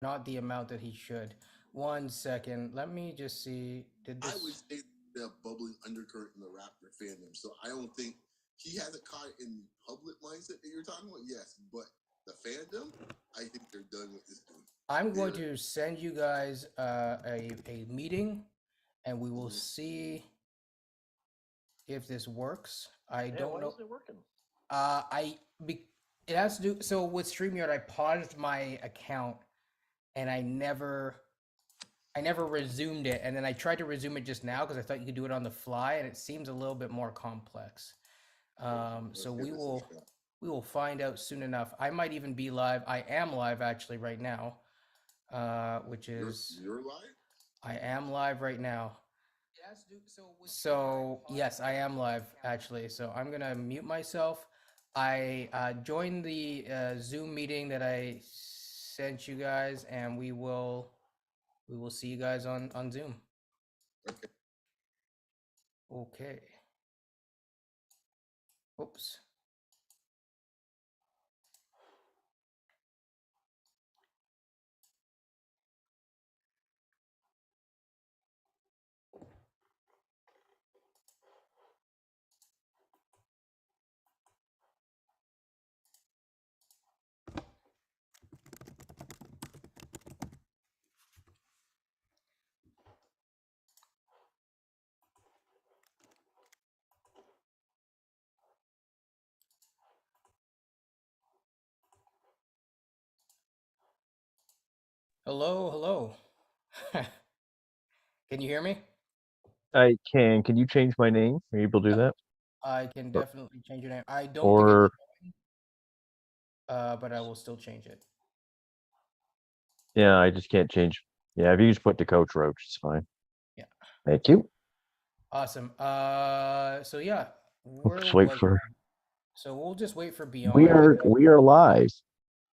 not the amount that he should. 1 second. Let me just see. Did I would this? say the bubbling undercurrent in the Raptor fandom. So I don't think he hasn't caught it in the public mindset that you're talking about. Yes, but the fandom, I think they're done with this dude. I'm going They're to send you guys a meeting, and we will mhm. see if this works. I Yeah, don't why know. isn't it working? I be, it has to do so with StreamYard. I paused my account and I never resumed it, and then I tried to resume it just now because I thought you could do it on the fly, and it seems a little bit more complex. Okay, So let's give this a shot. we will find out soon enough. I might even be live. I am live actually right now, which is You're live. I am live right now. So yes, I am live actually. So I'm gonna mute myself. I joined the Zoom meeting that I sent you guys, and we will see you guys on Zoom. Okay. Okay. Oops. Hello, hello. Can you hear me? I can. Can you change my name? Are you able to do Yep. that? I can Or, definitely change your name. I don't think it's or but I will still change it. yeah, I just can't change. Yeah, if you just put the Coach Roach, it's fine. Yeah. Thank you. Awesome. So yeah, We'll where just wait was for. I? So we'll just wait for We Beyond. are we are live.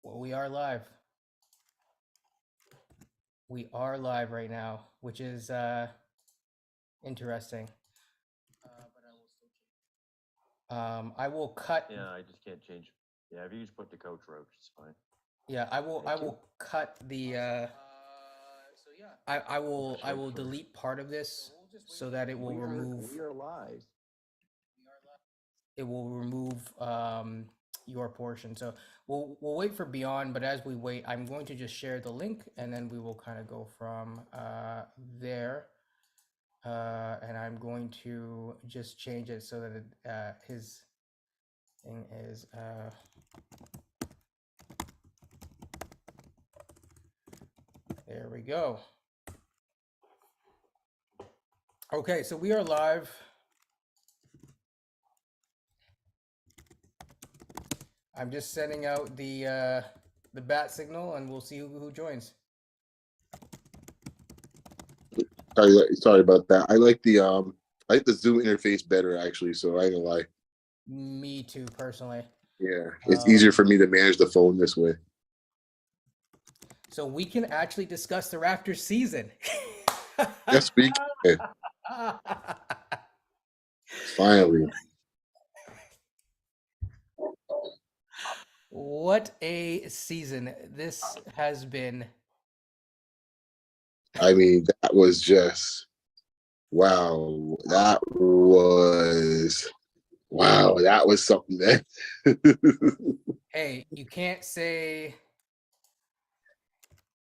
Well, we are live. We are live right now, which is interesting. But I will still change. I will cut. Yeah, I just can't change. Yeah, if you just put the Coach Roach, it's fine. Yeah, I will. I Thank you. will cut the. So yeah, I We'll will. just I wait will for. delete part of this so that it will remove. We are live. It will remove your portion. So we'll wait for Beyond. But as we wait, I'm going to just share the link, and then we will kind of go from there. And I'm going to just change it so that his thing is. There we go. Okay, so we are live. I'm just sending out the bat signal, and we'll see who joins. sorry about that. I like the Zoom interface better actually. So I ain't gonna lie. Me too, personally. Yeah, it's easier for me to manage the phone this way. So we can actually discuss the Raptors season. Yes, we can. Finally. What a season this has been. I mean, that was just wow. That was something that Hey, you can't say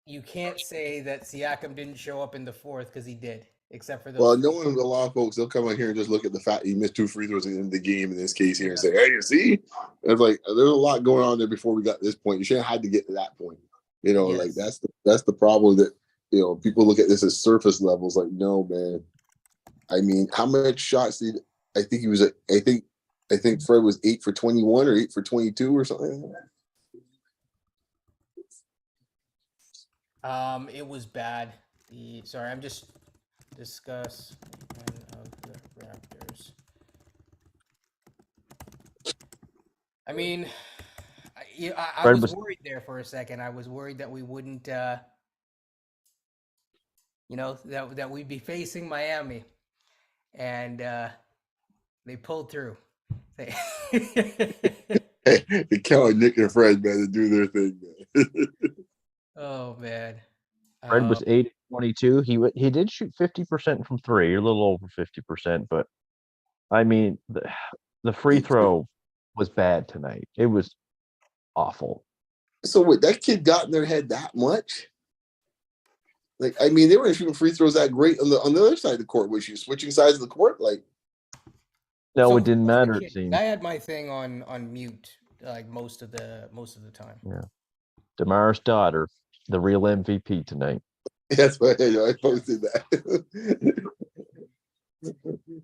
that Siakam didn't show up in the fourth because he did, except for those well, free. knowing a lot of folks, they'll come on here and just look at the fact he missed two free throws in the game in this case here and say, Exactly. "Hey, you see?" And it's like there's a lot going on there before we got to this point. You shouldn't have had to get to that point. Like Yes. that's the problem that people look at this as surface levels. Like, no, man. I mean, how much shots did I think he was? I think Fred was 8 for 21 or 8 for 22 or something. It was bad. Sorry, I'm just discuss of the Raptors. I mean, I Fred was was worried there for a second. I was worried that we wouldn't, that we'd be facing Miami, and they pulled through. They Hey, Kelly, Nick, and Fred, man, to do their thing, man. Oh man. Fred was Um, 8 22. He did shoot 50% from three, a little over 50%, but I mean the free throw was bad tonight. It was awful. So what? That kid got in their head that much? Like, I mean, they weren't shooting free throws that great on the other side of the court. Was you switching sides of the court? Like, No, it so didn't matter, it I seemed. had my thing on mute like most of the time. Yeah. Damar's daughter, the real MVP tonight. that's why I posted that.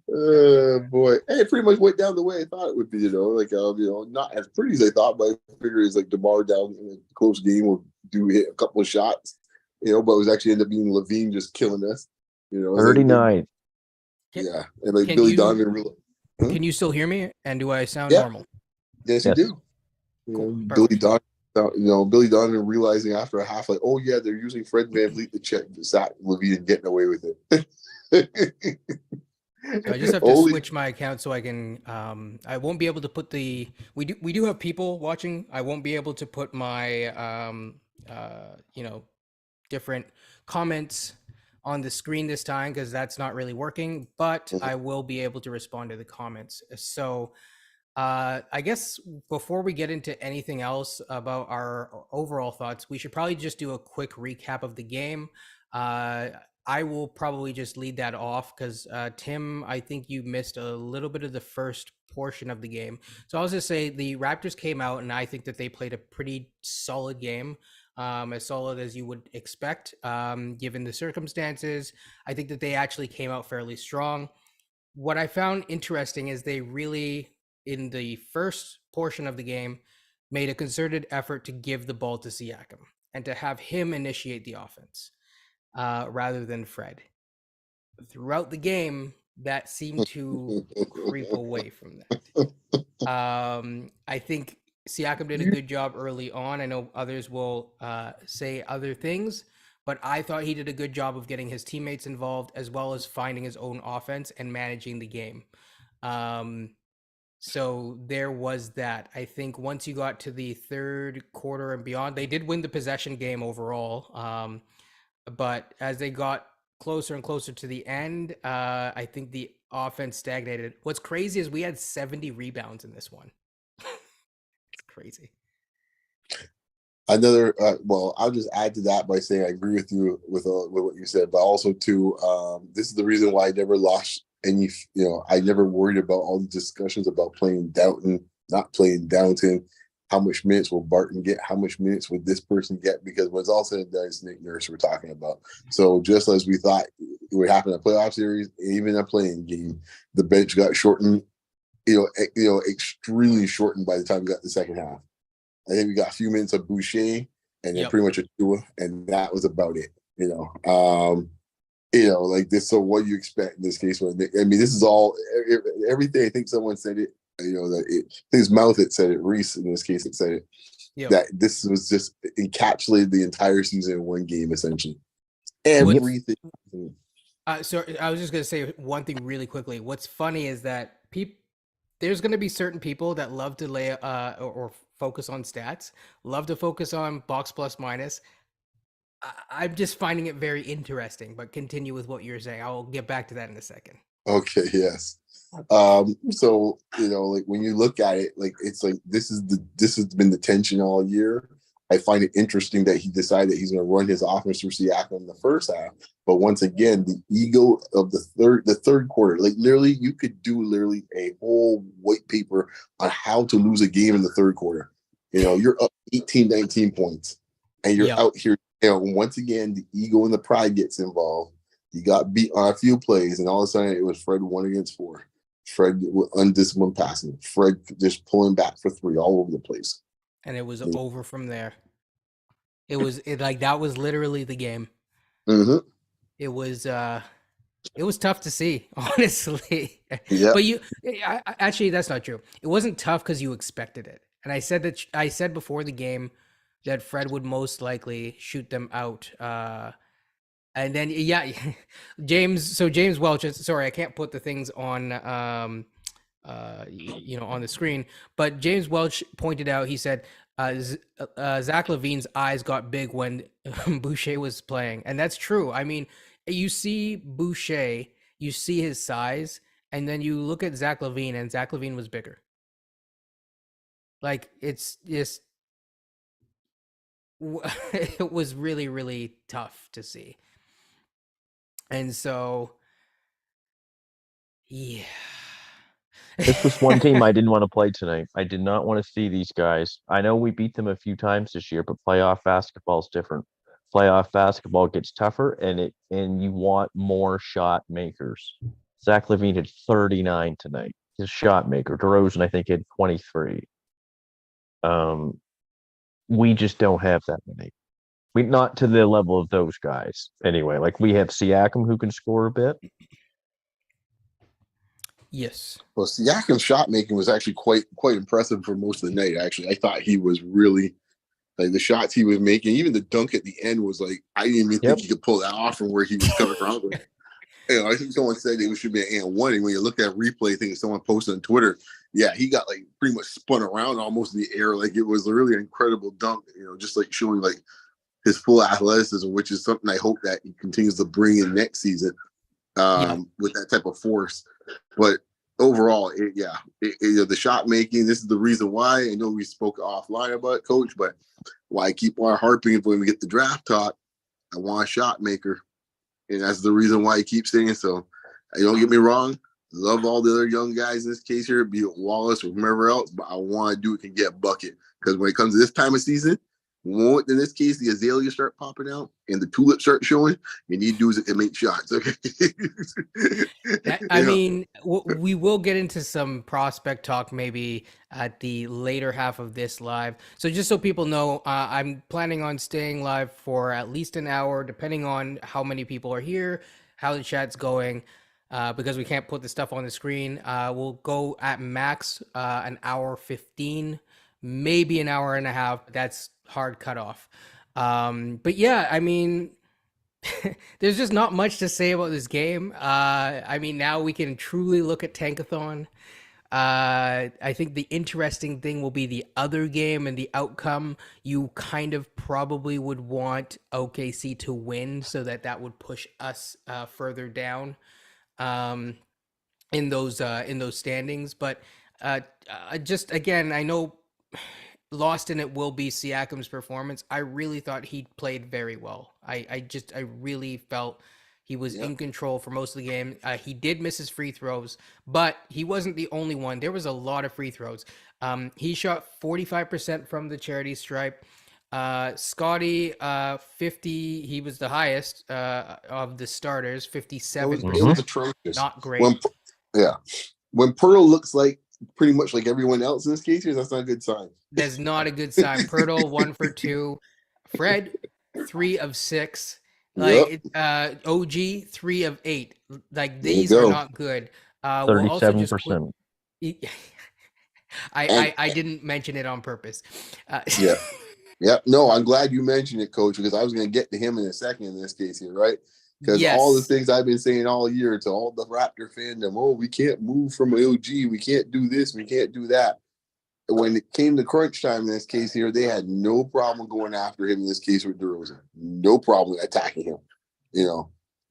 Man. Boy, and it pretty much went down the way I thought it would be. Like not as pretty as I thought, but I figured it's like Demar down in a close game will do hit a couple of shots. But it was actually ended up being Levine just killing us. It was like 39. Can, yeah, and like can Billy you Donovan. Huh? can you still hear me? And do I sound Yeah, normal? yes, you Yes. do. Cool. Billy Perfect. Donovan. Billy Donovan realizing after a half, like, oh yeah, they're using Fred VanVleet to check Zach Levine and getting away with it. So I just have to Only switch my account so I can. I won't be able to put the. We do have people watching. I won't be able to put my different comments on the screen this time because that's not really working. But I will be able to respond to the comments. So I guess before we get into anything else about our overall thoughts, we should probably just do a quick recap of the game. Uh, I will probably just lead that off because Tim, I think you missed a little bit of the first portion of the game. So I'll just say the Raptors came out, and I think that they played a pretty solid game, as solid as you would expect, given the circumstances. I think that they actually came out fairly strong. What I found interesting is they really, in the first portion of the game, made a concerted effort to give the ball to Siakam and to have him initiate the offense rather than Fred. Throughout the game, that seemed to creep away from that. I think Siakam did a good job early on. I know others will say other things, but I thought he did a good job of getting his teammates involved as well as finding his own offense and managing the game. So there was that. I think once you got to the third quarter and beyond, they did win the possession game overall. But as they got closer and closer to the end, I think the offense stagnated. What's crazy is we had 70 rebounds in this one. It's crazy. another. Well, I'll just add to that by saying I agree with you with what you said, but also too, this is the reason why I never lost any. I never worried about all the discussions about playing Downton, not playing Downton. How much minutes will Barton get? How much minutes would this person get? Because when it's all said and done, it's Nick Nurse we're talking about. So just as we thought it would happen in a playoff series, even a playing game, the bench got shortened. Extremely shortened by the time we got the second half. I think we got a few minutes of Boucher and then Yep. pretty much a Tua, and that was about it. Like this. So what do you expect in this case? This is all everything. I think someone said it. His mouth it said it. Reese in this case it said it. Yep. That this was just encapsulated the entire season in one game essentially. What's- Everything. So I was just gonna say one thing really quickly. What's funny is that there's gonna be certain people that love to lay or focus on stats, love to focus on box plus minus. I'm just finding it very interesting. But continue with what you're saying. I'll get back to that in a second. Okay. Yes. So like when you look at it, like it's like this has been the tension all year. I find it interesting that he decided he's going to run his offense through Siakam in the first half. But once again, the ego of the third quarter, like literally, you could do literally a whole white paper on how to lose a game in the third quarter. You're up 18, 19 points, and you're Yep. out here. Once again, the ego and the pride gets involved. You got beat on a few plays, and all of a sudden it was Fred 1 against 4. Fred with undisciplined passing. Fred just pulling back for 3 all over the place. And it was over from there. It was like that was literally the game. Mm-hmm. It was tough to see, honestly. Yeah. But actually that's not true. It wasn't tough because you expected it. And I said before the game that Fred would most likely shoot them out. And then James Welch. Sorry, I can't put the things on on the screen. But James Welch pointed out. He said Zach Levine's eyes got big when Boucher was playing, and that's true. I mean, you see Boucher, you see his size, and then you look at Zach Levine, and Zach Levine was bigger. Like it's just it was really really tough to see, and so yeah. This was one team I didn't want to play tonight. I did not want to see these guys. I know we beat them a few times this year, but playoff basketball is different. Playoff basketball gets tougher, and you want more shot makers. Zach Levine had 39 tonight. His shot maker. DeRozan, I think, had 23. Um, we just don't have that many. We not to the level of those guys anyway. Like we have Siakam who can score a bit. Yes. Well, Siakam's shot making was actually quite impressive for most of the night. Actually, I thought he was really like the shots he was making. Even the dunk at the end was like I didn't even think he could pull that off from where he was coming from. I think someone said it should be an and one. And when you look at replay, I think someone posted on Twitter, yeah, he got like pretty much spun around almost in the air. Like it was a really incredible dunk, just like showing like his full athleticism, which is something I hope that he continues to bring in next season with that type of force. But overall, the shot making, this is the reason why. I know we spoke offline about it, Coach, but why I keep on harping when we get the draft talk, I want a shot maker. And that's the reason why I keep saying so. Don't get me wrong. Love all the other young guys in this case here, be it Wallace or whomever else, but I want to do it and get a bucket. Because when it comes to this time of season, in this case, the azaleas start popping out and the tulips start showing, you need dudes that make shots. Okay. I mean, we will get into some prospect talk maybe at the later half of this live. So just so people know, I'm planning on staying live for at least an hour, depending on how many people are here, how the chat's going, because we can't put the stuff on the screen. We'll go at max an hour 15, maybe an hour and a half. That's hard cutoff. But yeah, I mean, there's just not much to say about this game. I mean, now we can truly look at Tankathon. I think the interesting thing will be the other game and the outcome. You kind of probably would want OKC to win so that would push us further down um, in those standings. But just again, I know lost in it will be Siakam's performance. I really thought he played very well. I really felt he was in control for most of the game. He did miss his free throws, but he wasn't the only one. There was a lot of free throws. He shot 45% from the charity stripe. Scotty, 50. He was the highest of the starters, 57%. It was atrocious. Not great. When Pearl looks like pretty much like everyone else in this case here, that's not a good sign. That's not a good sign. Pirtle 1 for 2. Fred 3 of 6. Like OG 3 of 8. Like these are not good. We'll also just 37%. I didn't mention it on purpose. Yeah. No, I'm glad you mentioned it, Coach, because I was going to get to him in a second in this case here, right? Because all the things I've been saying all year to all the Raptor fandom, we can't move from OG, we can't do this, we can't do that. When it came to crunch time in this case here, they had no problem going after him in this case with DeRozan. No problem attacking him,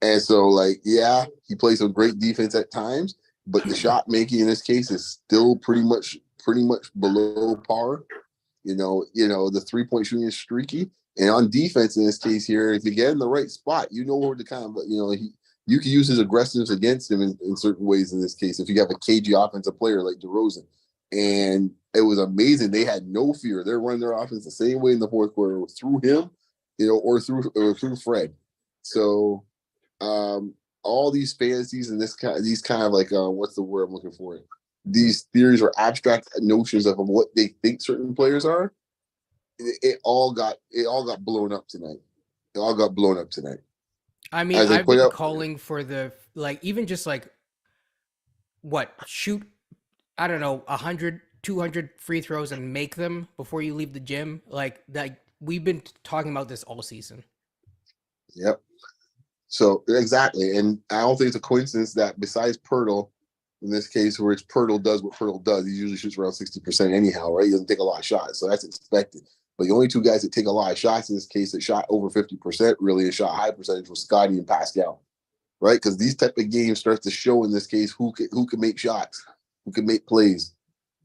And so, he plays some great defense at times, but the shot making in this case is still pretty much below par. The 3-point shooting is streaky. And on defense in this case here, if you get in the right spot, where to kind of, you can use his aggressiveness against him in certain ways in this case. If you have a cagey offensive player like DeRozan. And it was amazing. They had no fear. They're running their offense the same way in the fourth quarter. It was through him, or through Fred. So all these fantasies and these kind of like what's the word I'm looking for? These theories or abstract notions of what they think certain players are. It all got blown up tonight. It all got blown up tonight. I mean, I've been calling for even just shoot, I don't know, 100, 200 free throws and make them before you leave the gym. Like that, we've been talking about this all season. Yep. So exactly, and I don't think it's a coincidence that besides Pirtle, In this case, where it's Pirtle does what Pirtle does, he usually shoots around 60% anyhow, right? He doesn't take a lot of shots, so that's expected. But the only two guys that take a lot of shots in this case that shot over 50% really and shot high percentage was Scotty and Pascal, right? Because these type of games start to show in this case who can make shots, who can make plays,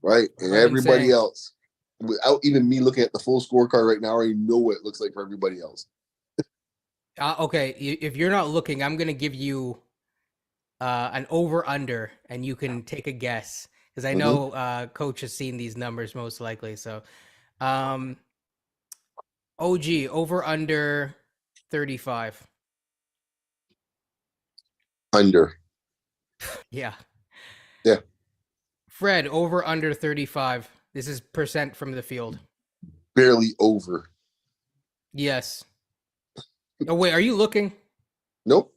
right? And everybody else, without even me looking at the full scorecard right now, I already know what it looks like for everybody else. Okay, if you're not looking, I'm gonna give you an over/under, and you can take a guess because I know Coach has seen these numbers most likely. So, OG over/under 35. Under. Yeah. Yeah. Fred over/under 35. This is percent from the field. Barely over. Yes. Oh wait, are you looking? Nope.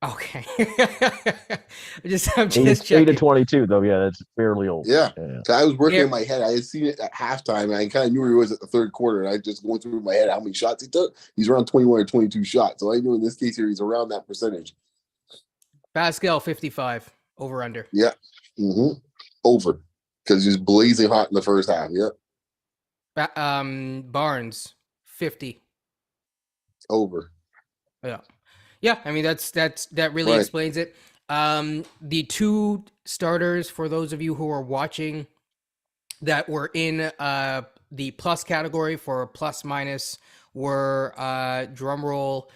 Okay. I'm just 8 checking. to 22 though. Yeah, that's fairly old. Yeah. So I was working in my head. I had seen it at halftime, and I kind of knew where he was at the third quarter. And I just going through my head how many shots he took. He's around 21 or 22 shots. So I knew in this case here he's around that percentage. Pascal 55 over/under. Yeah. Mm-hmm. Over, because he's blazing hot in the first half. Yep. Barnes 50 over. Yeah. I mean that really explains it. The two starters, for those of you who are watching, that were in the plus category for plus minus were drum roll.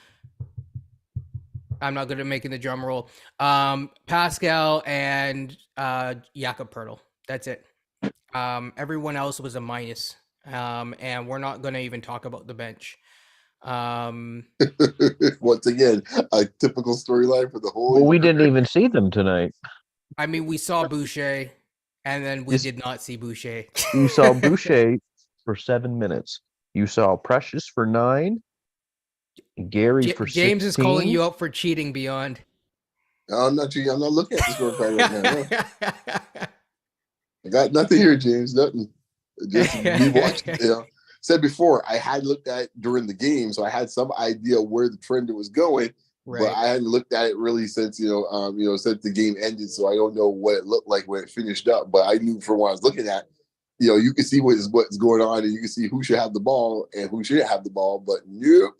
I'm not good at making the drum roll. Pascal and Jakob Pertl. That's it. Everyone else was a minus. And we're not going to even talk about the bench. Once again, a typical storyline for the whole Well, we didn't even see them tonight. I mean, we saw Boucher, and then we did not see Boucher. You saw Boucher for 7 minutes. You saw Precious for 9. Gary for 16. James is calling you out for cheating, Beyond. I'm not cheating. I'm not looking at the scorecard right now. I got nothing here, James. Nothing. Just me watching. Said before, I had looked at it during the game, so I had some idea where the trend was going. Right. But I hadn't looked at it really since since the game ended. So I don't know what it looked like when it finished up. But I knew from what I was looking at, you can see what's going on, and you can see who should have the ball and who shouldn't have the ball. But nope,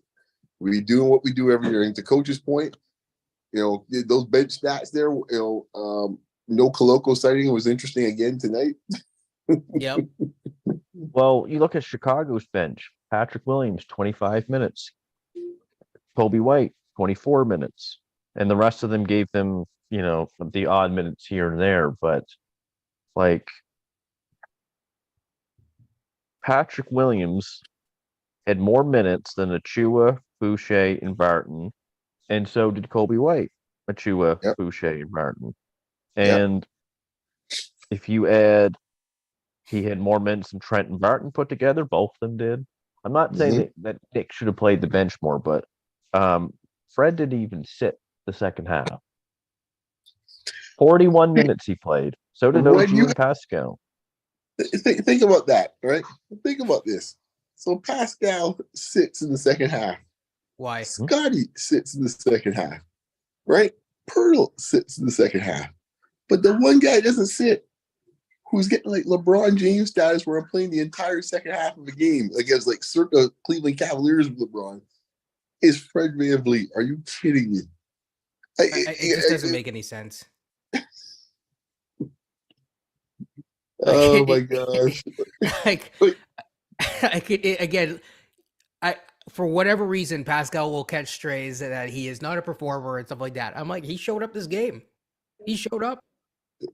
we doing what we do every year. And to Coach's point, those bench stats there, no Koloko sighting was interesting again tonight. Yep. Well, you look at Chicago's bench. Patrick Williams, 25 minutes. Kobe White, 24 minutes. And the rest of them gave them, the odd minutes here and there. But, Patrick Williams had more minutes than Achua, Boucher, and Barton. And so did Kobe White, Achua, yep. Boucher, and Barton. And if you add, he had more minutes than Trent and Barton put together. Both of them did. I'm not saying that Nick should have played the bench more, but Fred didn't even sit the second half. 41 minutes he played. So did OG and Pascal. Think about that, right? Think about this. So Pascal sits in the second half. Why? Scotty sits in the second half, right? Pirtle sits in the second half. But the one guy doesn't sit, who's getting like LeBron James status where I'm playing the entire second half of the game against like circa Cleveland Cavaliers with LeBron, is Fred VanVleet. Are you kidding me? It just doesn't make any sense. Oh my gosh. For whatever reason, Pascal will catch strays that he is not a performer and stuff like that. I'm like, he showed up this game. He showed up.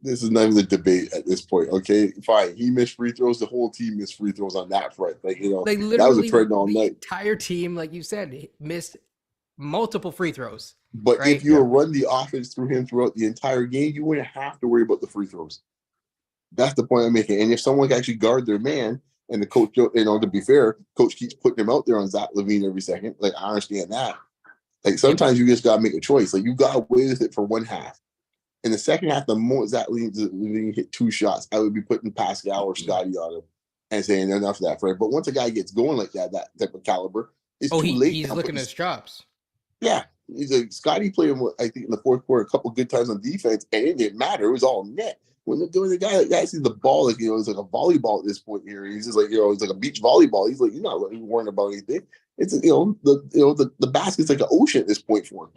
This is not even a debate at this point. Okay, fine. He missed free throws. The whole team missed free throws on that front. That was a trend all night. The entire team, like you said, missed multiple free throws. But right? If you run the offense through him throughout the entire game, you wouldn't have to worry about the free throws. That's the point I'm making. And if someone can actually guard their man, and the coach, to be fair, coach keeps putting him out there on Zach LaVine every second. Like, I understand that. Like, sometimes you just got to make a choice. Like, you got away with it for one half. In the second half, the moment Zach LaVine hit 2 shots, I would be putting Pascal or Scotty on him and saying enough of that, Fred. But once a guy gets going like that type of caliber, it's too late. He's looking at his chops. Yeah. He's like Scotty played him, I think, in the fourth quarter a couple good times on defense, and it didn't matter. It was all net. When they're doing the guy sees the ball, like, it's like a volleyball at this point here. He's just like, it's like a beach volleyball. He's like, you're not really worrying about anything. It's the basket's like an ocean at this point for him.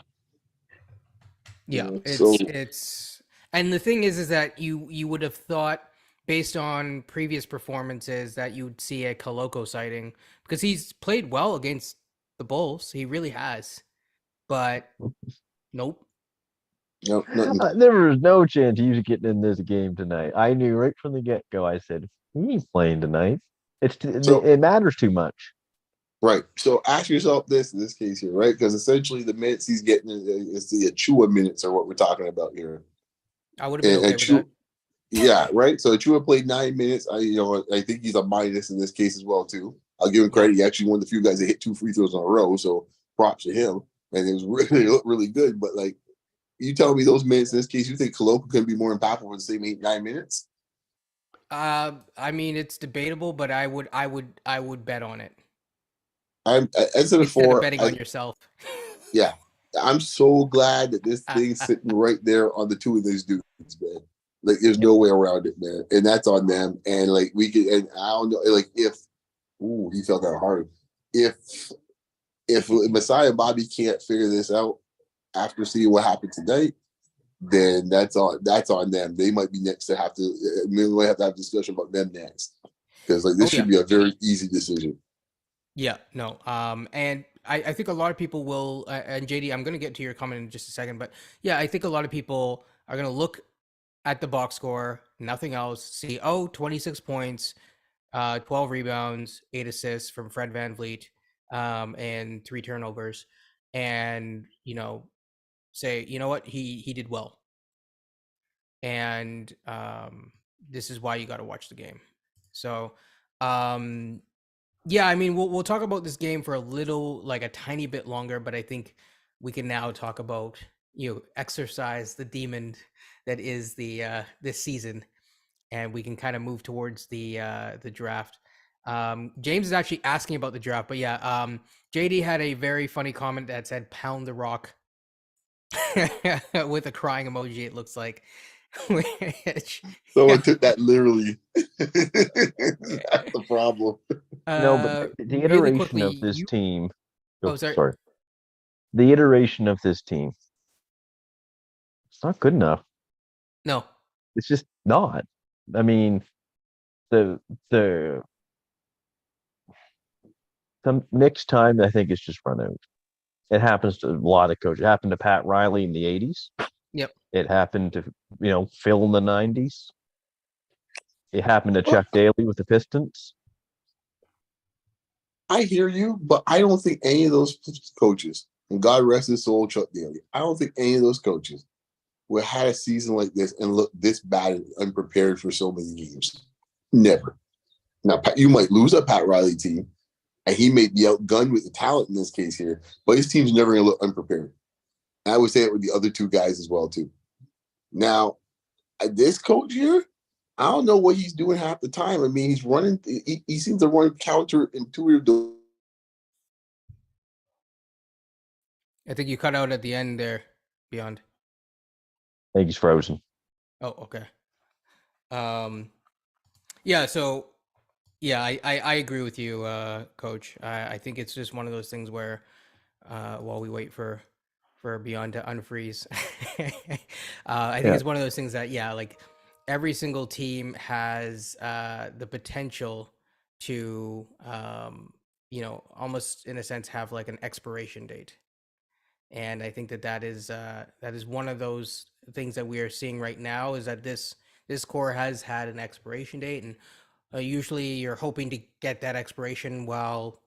Yeah, So it's and the thing is that you would have thought based on previous performances that you'd see a Coloco sighting because he's played well against the Bulls. He really has. But nope. nothing. There was no chance he was getting in this game tonight. I knew right from the get-go. I said, he's playing tonight. It matters too much. Right. So ask yourself this in this case here, right? Because essentially the minutes he's getting is the Achua minutes are what we're talking about here. I would have been okay with that. Yeah, right. So Achua played 9 minutes. I think he's a minus in this case as well too. I'll give him credit. He actually one of the few guys that hit 2 free throws in a row. So props to him. And it was really looked really good. But like, you tell me those minutes in this case, you think Coloco can be more impactful for the same 8-9 minutes? I mean it's debatable, but I would bet on it. Instead of betting on yourself. Yeah. I'm so glad that this thing's sitting right there on the two of these dudes, man. Like, there's no way around it, man. And that's on them. And like we could, and I don't know, like he felt that hard. If Messiah and Bobby can't figure this out after seeing what happened tonight, then that's on them. They might be next to have to. We might have to have a discussion about them next because like this should be a very easy decision. Yeah, no. And I think a lot of people will, and JD, I'm going to get to your comment in just a second, but yeah, I think a lot of people are going to look at the box score, nothing else, see, 26 points, 12 rebounds, 8 assists from Fred VanVleet, and 3 turnovers, and, say, you know what, he did well. And this is why you got to watch the game. So, yeah, I mean, we'll talk about this game for a tiny bit longer, but I think we can now talk about exercise the demon that is the this season, and we can kind of move towards the draft. James is actually asking about the draft, but yeah, JD had a very funny comment that said "pound the rock" with a crying emoji. It looks like. Someone took that literally. That's the problem. No, but the iteration of this team. Sorry. The iteration of this team. It's not good enough. No. It's just not. I mean, the next time I think it's just run out. It happens to a lot of coaches. It happened to Pat Riley in the 80s. Yep. It happened to Phil in the 90s. It happened to Chuck Daly with the Pistons. I hear you, but I don't think any of those coaches, and God rest his soul, Chuck Daly, I don't think any of those coaches would have had a season like this and look this bad and unprepared for so many games. Never. Now, you might lose a Pat Riley team, and he may be outgunned with the talent in this case here, but his team's never going to look unprepared. And I would say it with the other two guys as well, too. Now, this coach here, I don't know what he's doing half the time. I mean, he's running. He seems to run counterintuitive. I think you cut out at the end there, Beyond. I think he's frozen. Oh, okay. Yeah. So, yeah, I agree with you, Coach. I think it's just one of those things where, while we wait for Beyond to unfreeze, I think it's one of those things that like every single team has the potential to almost in a sense have like an expiration date. And I think that is one of those things that we are seeing right now is that this core has had an expiration date, and usually you're hoping to get that expiration while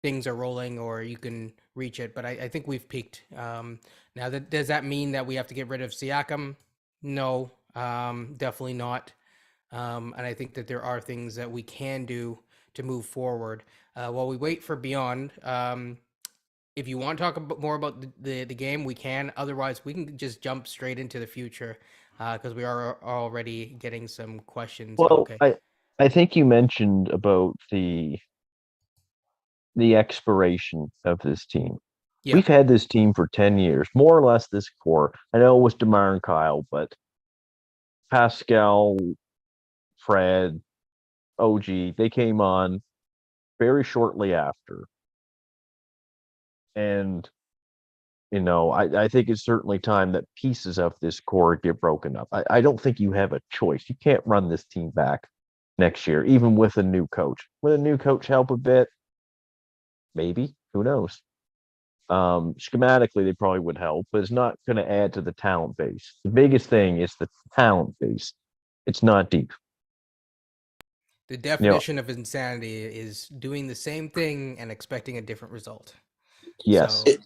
things are rolling or you can reach it. But I think we've peaked. Now, does that mean that we have to get rid of Siakam? No, definitely not. And I think that there are things that we can do to move forward while we wait for Beyond. If you want to talk more about the game, we can. Otherwise, we can just jump straight into the future because we are already getting some questions. Well, okay. I think you mentioned about the expiration of this team. Yeah. We've had this team for 10 years, more or less this core. I know it was DeMar and Kyle, but Pascal, Fred, OG, they came on very shortly after. And, I think it's certainly time that pieces of this core get broken up. I don't think you have a choice. You can't run this team back next year, even with a new coach. Would a new coach help a bit? Maybe. Who knows? Schematically, they probably would help, but it's not going to add to the talent base. The biggest thing is the talent base. It's not deep. The You know, definition of insanity is doing the same thing and expecting a different result. yes, So, yeah.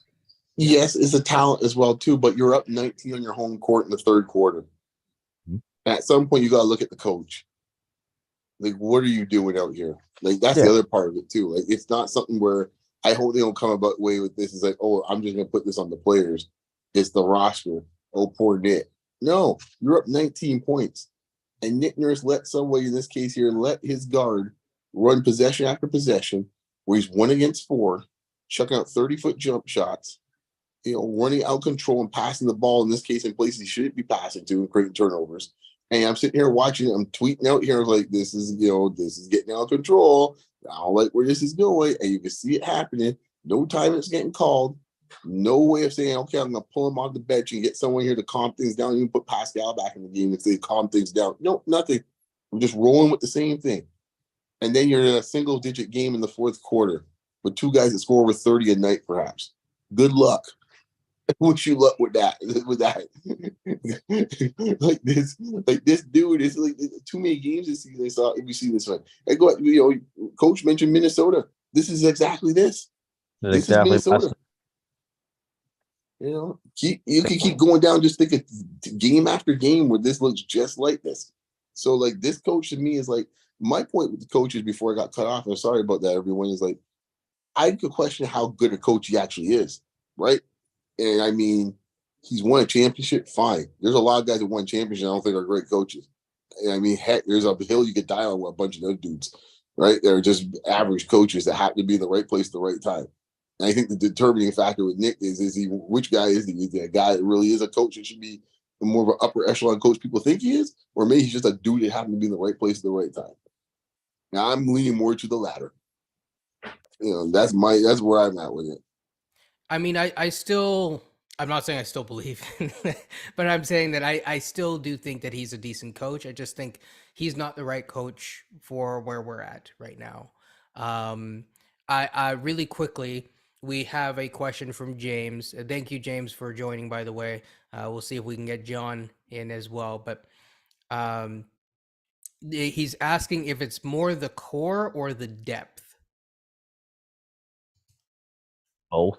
Yes, it's a talent as well too, but you're up 19 on your home court in the third quarter. Mhm. At some point, you got to look at the coach. Like, what are you doing out here? Like, that's the yeah, other part of it too. Like, it's not something where I hope they don't come about way with this. It's like, oh, I'm just gonna put this on the players. It's the roster. Oh, poor Nick. No, you're up 19 points, and Nick Nurse let somebody in this case here let his guard run possession after possession, where he's 1 against 4, chucking out 30-foot jump shots, running out of control and passing the ball in this case in places he shouldn't be passing to and creating turnovers. And I'm sitting here watching, I'm tweeting out here like this is getting out of control. I don't like where this is going. And you can see it happening. No time it's getting called. No way of saying, okay, I'm gonna pull him off the bench and get someone here to calm things down. You can put Pascal back in the game and say calm things down. No, nothing. I'm just rolling with the same thing. And then you're in a single digit game in the fourth quarter with two guys that score over 30 a night, perhaps. Good luck. Wish you luck with that. Like this dude is like too many games this season. So if you see this one, and go, coach mentioned Minnesota. This is exactly this. that's This is exactly Minnesota. You can keep going down. Just think of game after game where this looks just like this. So like this coach to me is like my point with the coaches before I got cut off. I'm sorry about that, everyone. Is like I could question how good a coach he actually is, right? And I mean, he's won a championship. Fine. There's a lot of guys that won championships I don't think are great coaches. And I mean, heck, there's a hill you could die on with a bunch of those dudes, right? They're just average coaches that happen to be in the right place at the right time. And I think the determining factor with Nick is he which guy is he? Is he a guy that really is a coach that should be more of an upper echelon coach people think he is, or maybe he's just a dude that happened to be in the right place at the right time. Now I'm leaning more to the latter. That's where I'm at with it. I mean, I'm not saying I still believe in it, but I'm saying that I still do think that he's a decent coach. I just think he's not the right coach for where we're at right now. Um, I really quickly, we have a question from James. Thank you, James, for joining, by the way. We'll see if we can get John in as well. But um, he's asking if it's more the core or the depth. both.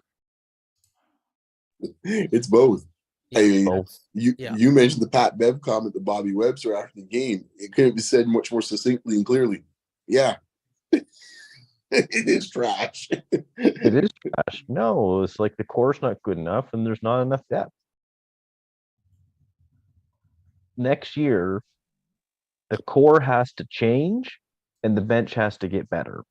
It's both. I Yeah, mean, Both. that's you yeah. you mentioned the Pat Bev comment to Bobby Webster after the game. It couldn't be said much more succinctly and clearly. Yeah, it is trash. It is trash. No, it's like the core's not good enough and there's not enough depth. Next year, the core has to change and the bench has to get better.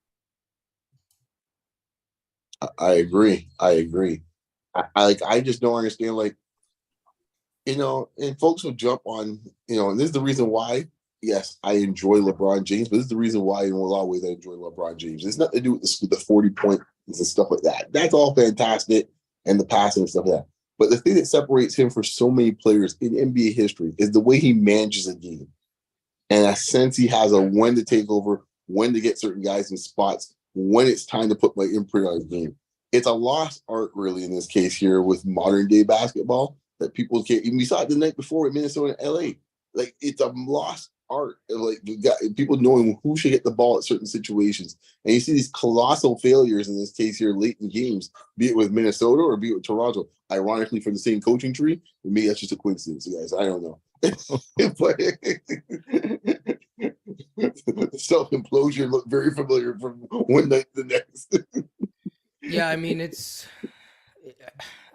I agree. I agree. I just don't understand. Like and folks will jump on. And this is the reason why. Yes, I enjoy LeBron James, but this is the reason why in a lot of ways I enjoy LeBron James. It's nothing to do with the 40 points and stuff like that. That's all fantastic and the passing and stuff like that. But the thing that separates him from so many players in NBA history is the way he manages a game. And I sense he has a when to take over, when to get certain guys in spots, when it's time to put my imprint on his game. It's a lost art, really, in this case here with modern day basketball that people can't. Even we saw it the night before with Minnesota and LA. Like it's a lost art. Like you got people knowing who should get the ball at certain situations, and you see these colossal failures in this case here late in games, be it with Minnesota or be it with Toronto. Ironically, from the same coaching tree, maybe that's just a coincidence, guys. I don't know. But self implosion looked very familiar from one night to the next. Yeah, I mean it's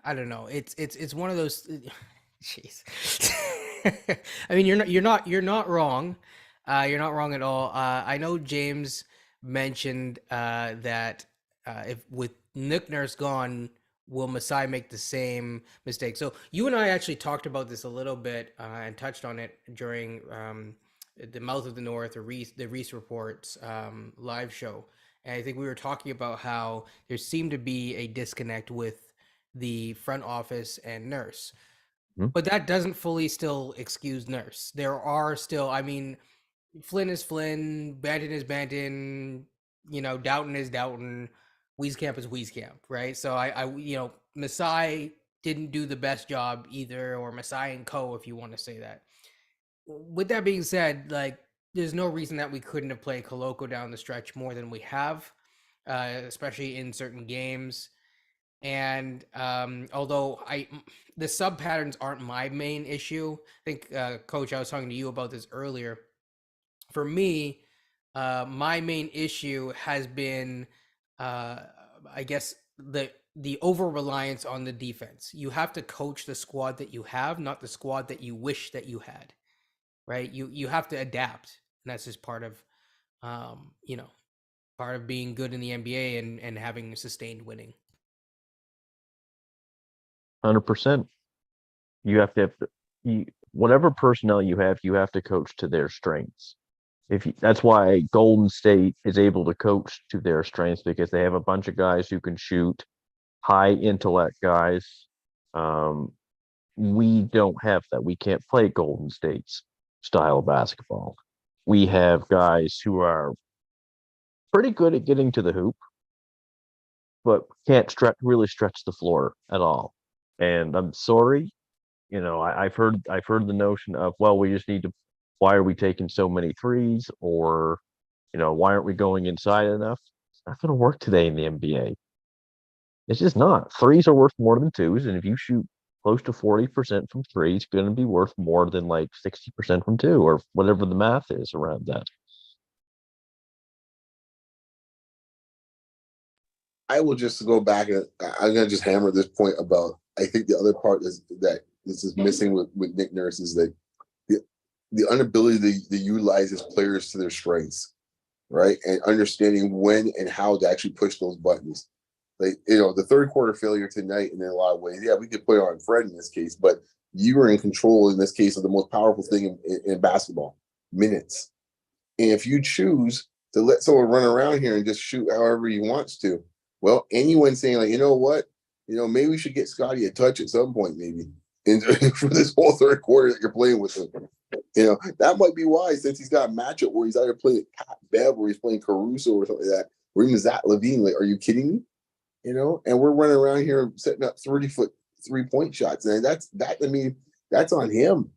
I don't know. It's one of those jeez. I mean you're not wrong. You're not wrong at all. I know James mentioned that if with Nick Nurse gone, will Masai make the same mistake? So you and I actually talked about this a little bit and touched on it during the Mouth of the North or the Reese Reports live show. And I think we were talking about how there seemed to be a disconnect with the front office and Nurse. Mhm. But that doesn't fully still excuse Nurse. There are still, I mean, Flynn is Flynn, Banton is Banton, Doughton is Doughton, Wieskamp is Wieskamp, right? So Masai didn't do the best job either, or Masai and Co, if you want to say that. With that being said, like, there's no reason that we couldn't have played Coloco down the stretch more than we have, especially in certain games. And although the sub patterns aren't my main issue, I think, Coach, I was talking to you about this earlier. For me, my main issue has been, uh, I guess, the over reliance on the defense. You have to coach the squad that you have, not the squad that you wish that you had. Right? You have to adapt, and that's just part of, um, you know, part of being good in the NBA and having sustained winning. 100%. You have to whatever personnel you have to coach to their strengths. That's why Golden State is able to coach to their strengths, because they have a bunch of guys who can shoot, high intellect guys. We don't have that. We can't play Golden State's style of basketball. We have guys who are pretty good at getting to the hoop, but can't really stretch the floor at all. And I'm sorry, I've heard the notion of, well, we just need to. Why are we taking so many threes? Or, why aren't we going inside enough? It's not going to work today in the NBA. It's just not. Threes are worth more than twos, and if you shoot close to 40% from three, it's going to be worth more than like 60% from two, or whatever the math is around that. I will just go back and I'm gonna just hammer this point about. I think the other part is that this is missing with Nick Nurse is that the the inability to utilize his players to their strengths, right? And understanding when and how to actually push those buttons. Like, the third quarter failure tonight in a lot of ways. Yeah, we could put it on Fred in this case, but you were in control in this case of the most powerful thing in basketball, minutes. And if you choose to let someone run around here and just shoot however he wants to, well, anyone saying like, you know what, maybe we should get Scotty a touch at some point, maybe for this whole third quarter that you're playing with him. That might be why, since he's got a matchup where he's either playing Pat Bev or he's playing Caruso or something like that, or even Zach Levine. Like, are you kidding me? And we're running around here setting up 30-foot 3-point shots. And I mean, that's on him.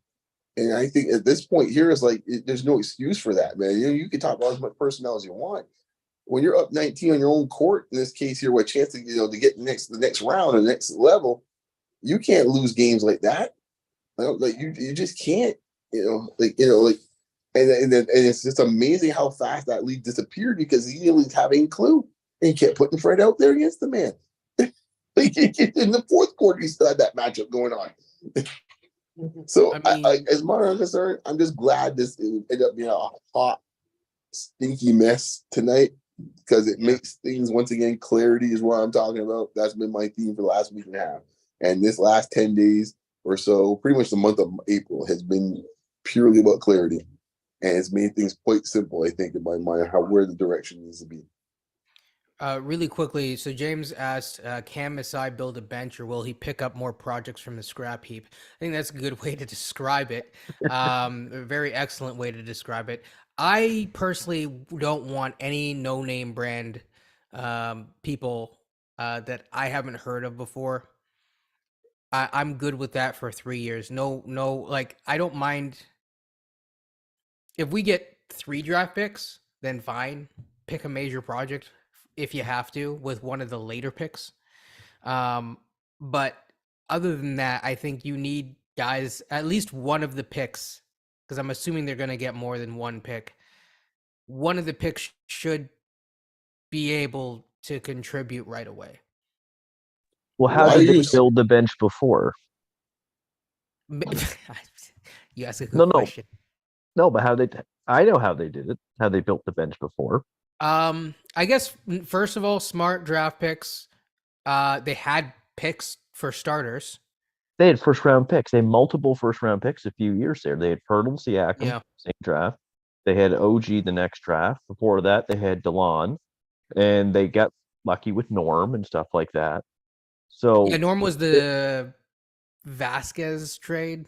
And I think at this point here is like, there's no excuse for that, man. You can talk about as much personnel as you want. When you're up 19 on your own court, in this case here, with a chance to, to get the next round or the next level, you can't lose games like that. Like you just can't, and it's just amazing how fast that lead disappeared because he didn't have any clue. And he kept putting Fred out there against the man. Like, in the fourth quarter, he still had that matchup going on. So, I mean, as far as I'm concerned, I'm just glad this ended up being a hot, stinky mess tonight because it makes things, once again, clarity is what I'm talking about. That's been my theme for the last week and a half. And this last 10 days or so, pretty much the month of April, has been purely about clarity. And it's made things quite simple, I think, in my mind, where the direction needs to be. really quickly, so James asked, can Masai build a bench or will he pick up more projects from the scrap heap? I think that's a good way to describe it. A very excellent way to describe it. I personally don't want any no-name brand people that I haven't heard of before. I'm good with that for 3 years. No, no, like, I don't mind if we get 3 draft picks, then fine. Pick a major project if you have to with one of the later picks. But other than that, I think you need guys, at least one of the picks, because I'm assuming they're going to get more than one pick. One of the picks should be able to contribute right away. Well, how Why did they you? build the bench before? You ask a No, good no, question. no. But I know how they did it. How they built the bench before. I guess first of all, smart draft picks. They had picks for starters. They had first round picks. They had multiple first round picks a few years there. They had Hurdle, Siakam, Yeah. same draft. They had OG the next draft. Before that, they had DeLon, and they got lucky with Norm and stuff like that. Yeah, So, Norm was it, the Vasquez trade.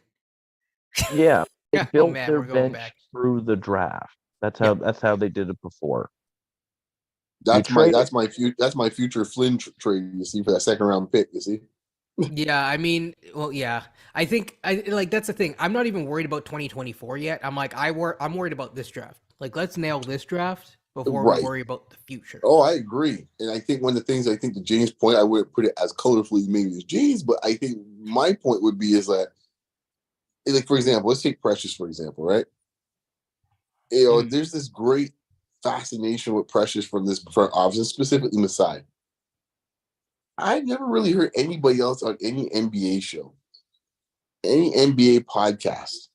yeah, they Oh built man, their we're going bench back. through the draft. Yeah. That's how they did it before. You That's my traded. that's my future Flynn trade. You see for that second round pick. You see. Yeah, I mean, well, yeah. I think I like that's the thing. I'm not even worried about 2024 yet. I'm worried about this draft. Like let's nail this draft before we Right. worry about the future. Oh, I agree. And I think one of the things I think to James' point, I wouldn't put it as colorfully maybe as James, but I think my point would be is that, like, for example, let's take Precious, for example, right? Mm. There's this great fascination with Precious from this front office, and specifically Masai. I've never really heard anybody else on any NBA show, any NBA podcast,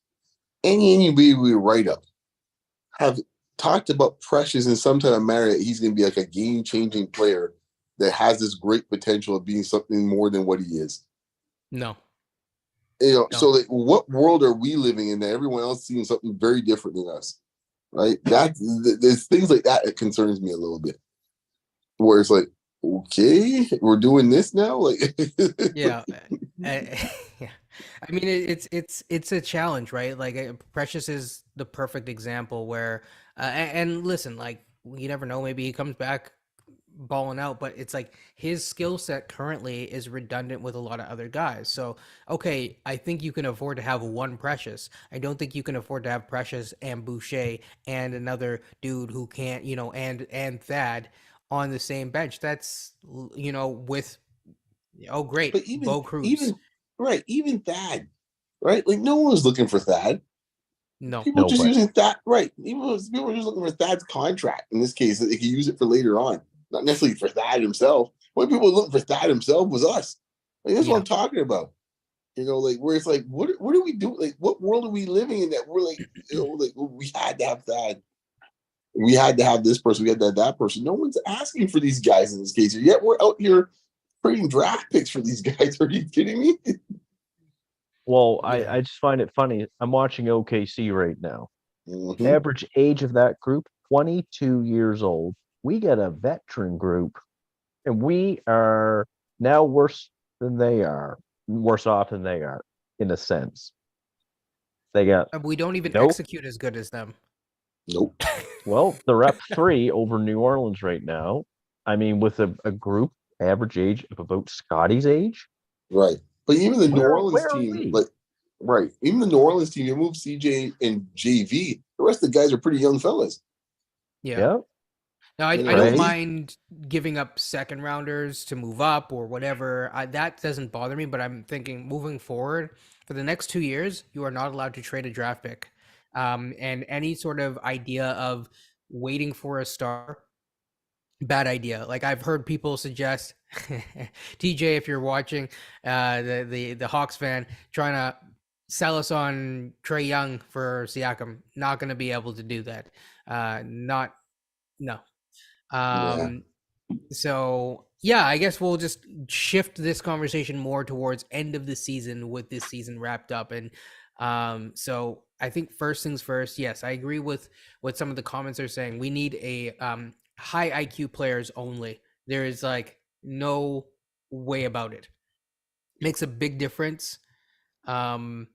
any NBA we write up have talked about Precious in some kind of manner that he's going to be like a game changing player that has this great potential of being something more than what he is. No, So no. like, what world are we living in that everyone else seeing something very different than us? Right? There's things like that that concerns me a little bit. Where it's like, okay, we're doing this now. Like, Yeah. Yeah. I mean, it's a challenge, right? Like Precious is the perfect example where, and listen, like you never know, maybe he comes back balling out, but it's like his skill set currently is redundant with a lot of other guys. So, okay, I think you can afford to have one Precious. I don't think you can afford to have Precious and Boucher and another dude who can't, and Thad on the same bench. That's with oh but great, Bo Cruz. even right, even Thad, right? Like no one was looking for Thad. No. People just Nobody. using Thad, right? People were just looking for Thad's contract in this case that they could use it for later on, not necessarily for Thad himself. When people were looking for Thad himself was us. Like that's what Yeah. I'm talking about. Like where it's like, what do we do? Like, what world are we living in that we're like, like we had to have Thad, we had to have this person, we had to have that person. No one's asking for these guys in this case, yet we're out here trading draft picks for these guys. Are you kidding me? Well, Yeah. I just find it funny. I'm watching OKC right now. Mm-hmm. Average age of that group, 22 years old. We get a veteran group, and we are now worse off than they are, in a sense. They got We don't even no, execute as good as them. Nope. well, they're up three over New Orleans right now. I mean, with a group average age of about Scotty's age, Right. But even the New Orleans where are team, we? like, right, even the New Orleans team, you move CJ and JV. The rest of the guys are pretty young fellas. Yeah. Yeah, Now, I don't Trey. mind giving up second rounders to move up or whatever. That doesn't bother me, but I'm thinking moving forward for the next 2 years, you are not allowed to trade a draft pick. And any sort of idea of waiting for a star, bad idea. Like I've heard people suggest, TJ, if you're watching, the Hawks fan trying to sell us on Trey Young for Siakam, not going to be able to do that. Not no. Yeah. Um, so yeah, I guess we'll just shift this conversation more towards end of the season with this season wrapped up. And so I think first things first, yes, I agree with what some of the comments are saying. We need a high IQ players only. There is like no way about it. Makes a big difference. Um,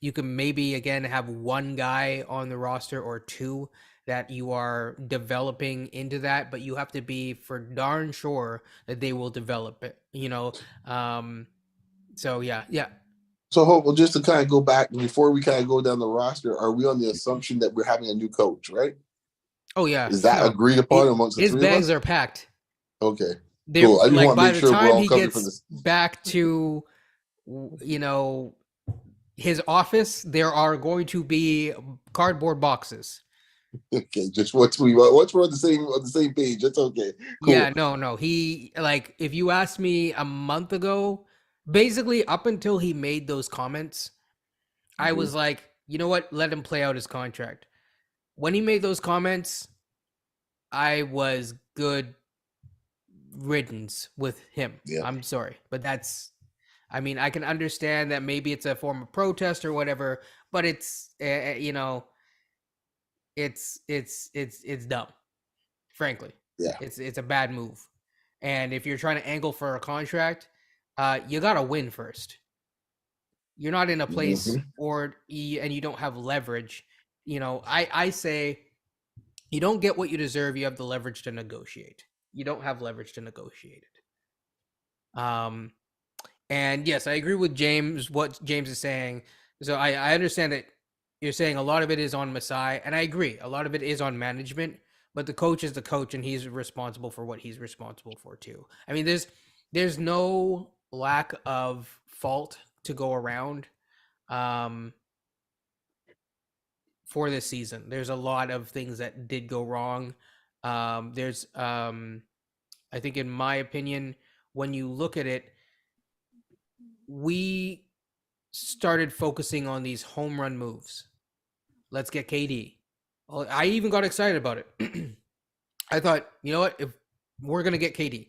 you can maybe again have one guy on the roster or two that you are developing into that, but you have to be for darn sure that they will develop it. Um, so yeah. So, Hope, well, just to kind of go back before we kind of go down the roster, are we on the assumption that we're having a new coach, right? Oh yeah, Is that no, agreed upon amongst the his three of bags us? are packed. Okay, They cool. I just like want to by make the sure we're time all he covered for gets this. back to you know his office, there are going to be cardboard boxes. Okay, just once we're on the same page, that's okay. Yeah, Cool. no. He like if you asked me a month ago, basically up until he made those comments, I Mhm. was like, you know what? Let him play out his contract. When he made those comments, I was good riddance with him. Yeah. I'm sorry, but I mean, I can understand that maybe it's a form of protest or whatever, but it's it's dumb. Frankly, Yeah. it's a bad move. And if you're trying to angle for a contract, you gotta win first. You're not in a place and you don't have leverage. I say you don't get what you deserve. You have the leverage to negotiate. You don't have leverage to negotiate it. And yes, I agree with James, what James is saying. So I understand that you're saying a lot of it is on Masai, and I agree. A lot of it is on management, but the coach is the coach, and he's responsible for what he's responsible for too. I mean, there's no lack of fault to go around for this season. There's a lot of things that did go wrong. There's I think, in my opinion, when you look at it, we started focusing on these home run moves. Let's get KD. Well, I even got excited about it. I thought, you know what, if we're gonna get KD,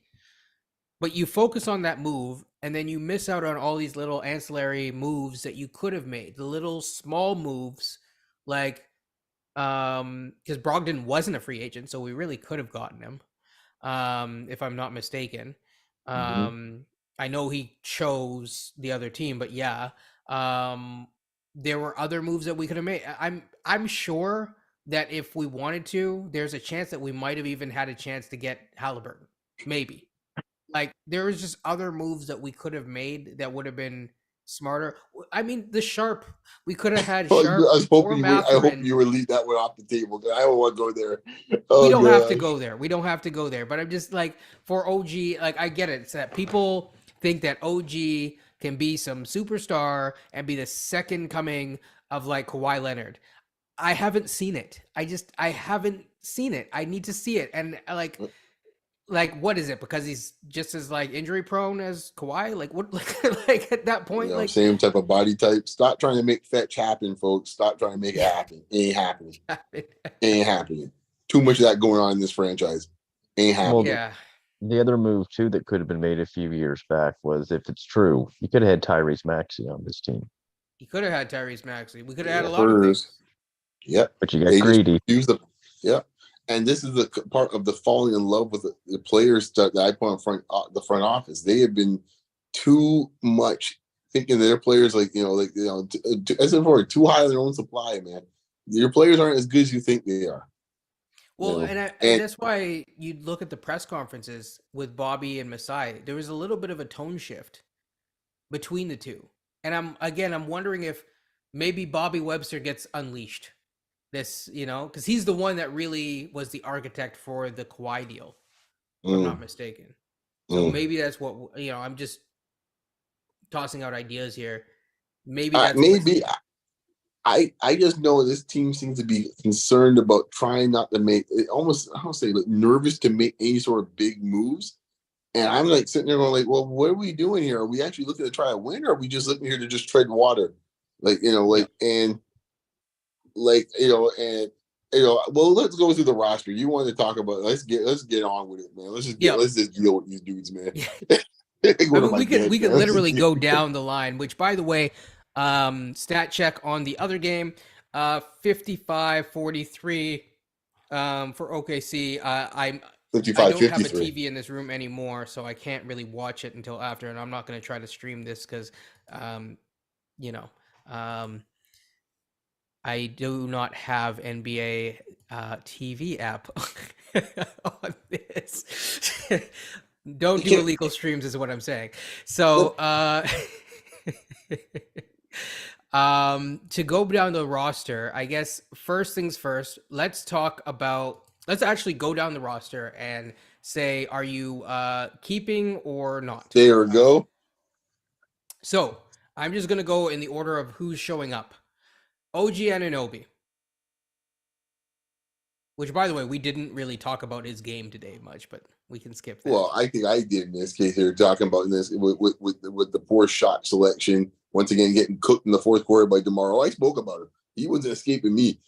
but you focus on that move and then you miss out on all these little ancillary moves that you could have made, the little small moves, like because Brogdon wasn't a free agent, so we really could have gotten him, if I'm not mistaken. I know he chose the other team, but yeah, there were other moves that we could have made. I'm sure that if we wanted to, there's a chance that we might have even had a chance to get Halliburton. Maybe. Like, there was just other moves that we could have made that would have been smarter. I mean, the Sharp, we could have had I Sharp was or hoping you would. I hope Mathurin. you would leave that one off the table. I don't want to go there. We Oh don't have to gosh. go there. We don't have to go there. But I'm just like, for OG, like, I get it. It's that people think that OG can be some superstar and be the second coming of like Kawhi Leonard. I haven't seen it. I haven't seen it. I need to see it. And like what is it? Because he's just as like injury prone as Kawhi? Like what? Like at that You point, know, like same type of body type. Stop trying to make fetch happen, folks. Stop trying to make it happen. It ain't happening. Ain't happening. Too much of that going on in this franchise. Ain't happening. yeah. The other move too that could have been made a few years back was, if it's true, you could have had Tyrese Maxey on this team, He could have had Tyrese Maxey. We could have had Yeah, a lot of things. Yep. but you got They just greedy. use the and this is the part of the falling in love with the players that I put in the front office. They have been too much thinking their players as I said before, too high on their own supply, man. Your players aren't as good as you think they are. Well, You know? and that's why you look at the press conferences with Bobby and Masai. There was a little bit of a tone shift between the two. And I'm wondering if maybe Bobby Webster gets unleashed. This, because he's the one that really was the architect for the Kawhi deal, if I'm not mistaken. So maybe that's what, I'm just tossing out ideas here. Maybe that's maybe I just know this team seems to be concerned about trying not to make it almost, I don't say, like, nervous to make any sort of big moves. And I'm like sitting there going like, well, what are we doing here? Are we actually looking to try a win, or are we just looking here to just tread water? Well, let's go through the roster. You want to talk about, let's get on with it, man. Let's just deal with these dudes, man. I mean, we could literally go down the line, which, by the way, stat check on the other game, 55-43 for OKC. I don't have a TV in this room anymore, so I can't really watch it until after, and I'm not going to try to stream this because, I do not have NBA TV app on this. Don't do illegal streams is what I'm saying. So to go down the roster, I guess first things first, let's actually go down the roster and say, are you keeping or not? Stay or go. So I'm just gonna go in the order of who's showing up. OG Anunoby. Which, by the way, we didn't really talk about his game today much, but we can skip that. Well, I think I did in this case here, talking about this with the poor shot selection. Once again, getting cooked in the fourth quarter by DeMar. I spoke about him. He wasn't escaping me.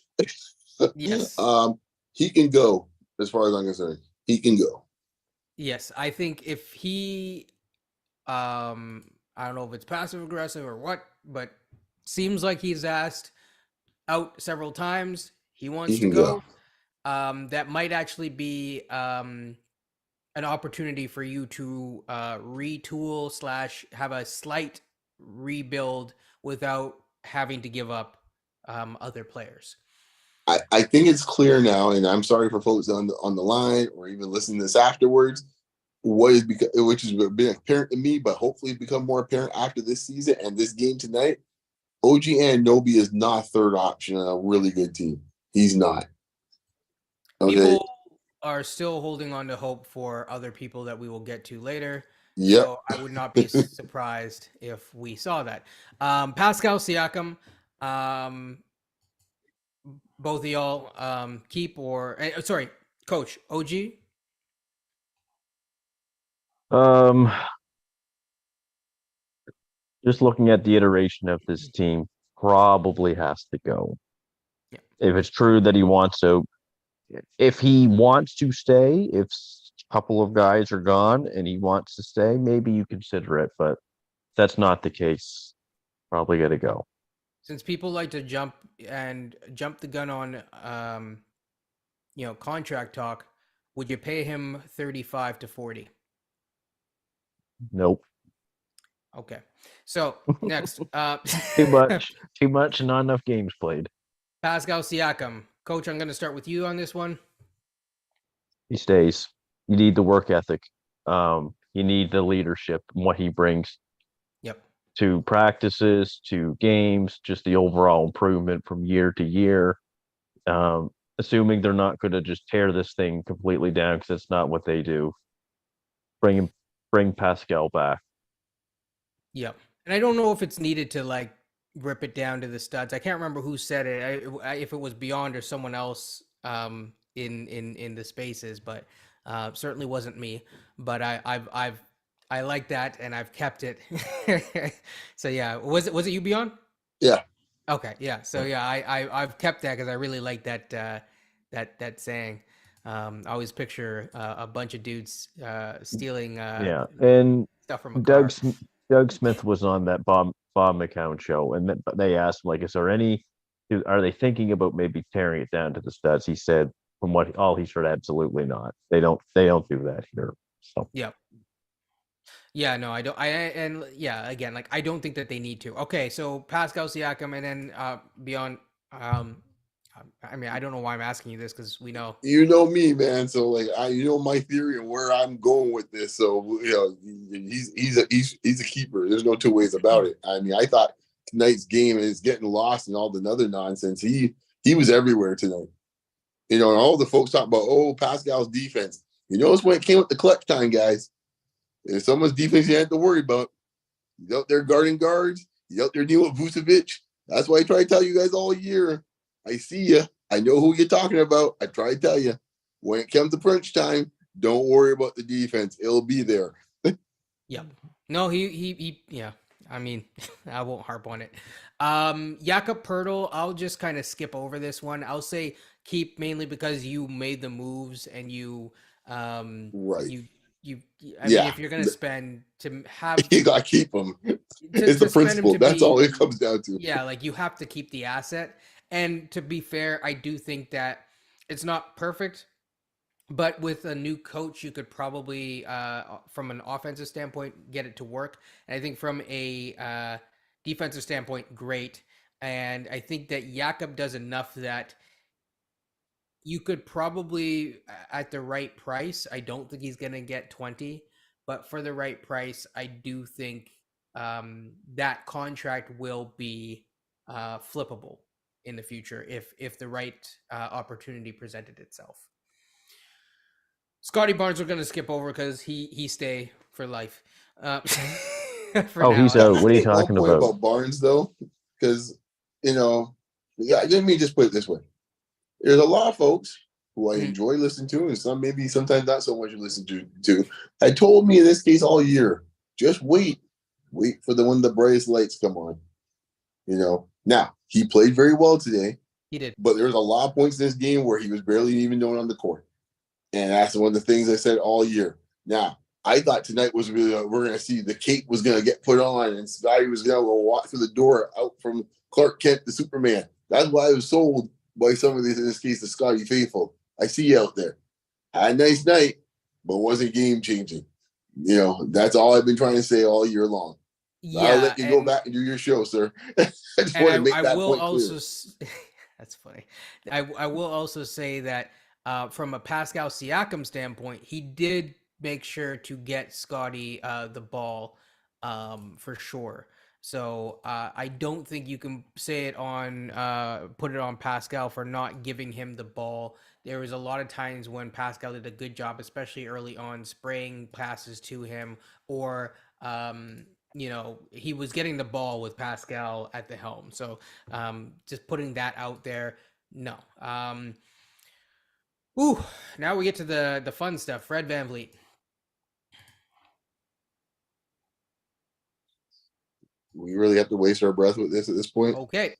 Yes. He can go, as far as I'm concerned. He can go. Yes, I think if he, I don't know if it's passive aggressive or what, but seems like he's asked out several times. He He wants to can go. go. That might actually be an opportunity for you to retool slash have a slight rebuild without having to give up other players. I think it's clear now, and I'm sorry for folks on the line or even listening to this afterwards. Which has been apparent to me, but hopefully become more apparent after this season and this game tonight. OG Anunoby is not third option on a really good team. He's not. Okay. People are still holding on to hope for other people that we will get to later. Yep. So I would not be surprised if we saw that. Pascal Siakam, um, both of y'all keep or sorry, coach OG. Um, just looking at the iteration of this team, probably has to go. Yeah. If it's true that he wants to, if he wants to stay, if a couple of guys are gone and he wants to stay, maybe you consider it. But if that's not the case, probably got to go. Since people like to jump the gun on contract talk, would you pay him 35 to 40? Nope. Okay. So next, Too much. Too much. Not enough games played. Pascal Siakam. Coach, I'm going to start with you on this one. He stays. You need the work ethic. You need the leadership and what he brings Yep. to practices, to games, just the overall improvement from year to year. Assuming they're not going to just tear this thing completely down because that's not what they do. Bring Pascal back. Yep. And I don't know if it's needed to like rip it down to the studs. I can't remember who said it. If it was Beyond or someone else in the spaces, but certainly wasn't me. But I like that and I've kept it. So yeah, was it you Beyond? Yeah. Okay, yeah. So yeah, I've kept that because I really like that that saying. I always picture a bunch of dudes stealing Yeah, and stuff from a car. Doug Smith was on that Bob McCown show, and they asked him, like, is there any? Are they thinking about maybe tearing it down to the studs? He said, from what all he heard, absolutely not. They don't do that here. So Yeah. Yeah, no, I don't. And yeah, again, like I don't think that they need to. Okay, so Pascal Siakam, and then beyond. I mean, I don't know why I'm asking you this because we know. You know me, man. So like, you know my theory and where I'm going with this. So he's a keeper. There's no two ways about it. I mean, I thought tonight's game is getting lost and all the other nonsense. He was everywhere tonight. And all the folks talk about Pascal's defense. You notice when it came with the clutch time, guys. If someone's defense you had to worry about. He's out there guarding guards. He's out there dealing with Vucevic. That's why I try to tell you guys all year. I see you. I know who you're talking about. I try to tell you. When it comes to crunch time, don't worry about the defense. It'll be there. Yep. No, he yeah. I mean, I won't harp on it. Jakob Pertl, I'll just kind of skip over this one. I'll say keep mainly because you made the moves and Right. you I mean Yeah. if you're gonna spend to have You got to keep them. to, It's the to spend him principle. to That's all be it comes down to. yeah, like you have to keep the asset. And to be fair, I do think that it's not perfect, but with a new coach, you could probably, from an offensive standpoint, get it to work. And I think from a defensive standpoint, great. And I think that Jakob does enough that you could probably, at the right price, I don't think he's going to get 20, but for the right price, I do think that contract will be flippable in the future if the right opportunity presented itself. Scotty Barnes we're gonna skip over because he stay for life. For now. he's Can out. I What are you make one talking point about? about Barnes though? Because let me just put it this way. There's a lot of folks who I enjoy listening to, and sometimes not so much to listen to. I told me in this case all year, just wait for when the brightest lights come on. Now he played very well today. He did. But there's a lot of points in this game where he was barely even known on the court. And that's one of the things I said all year. Now, I thought tonight was really we're going to see the cape was going to get put on and Scotty was going to walk through the door out from Clark Kent to Superman. That's why I was sold by some of these, in this case, the Scotty faithful. I see you out there. Had a nice night, but wasn't game changing. You know, that's all I've been trying to say all year long. I'll Yeah, let you go back and do your show, sir. I just and want to make I that will point clear. also that's funny. I will also say that from a Pascal Siakam standpoint, he did make sure to get Scotty the ball for sure. So I don't think you can say it on put it on Pascal for not giving him the ball. There was a lot of times when Pascal did a good job, especially early on, spraying passes to him or you know, he was getting the ball with Pascal at the helm. So just putting that out there, no. Ooh, now we get to the fun stuff. Fred VanVleet. We really have to waste our breath with this at this point. Okay.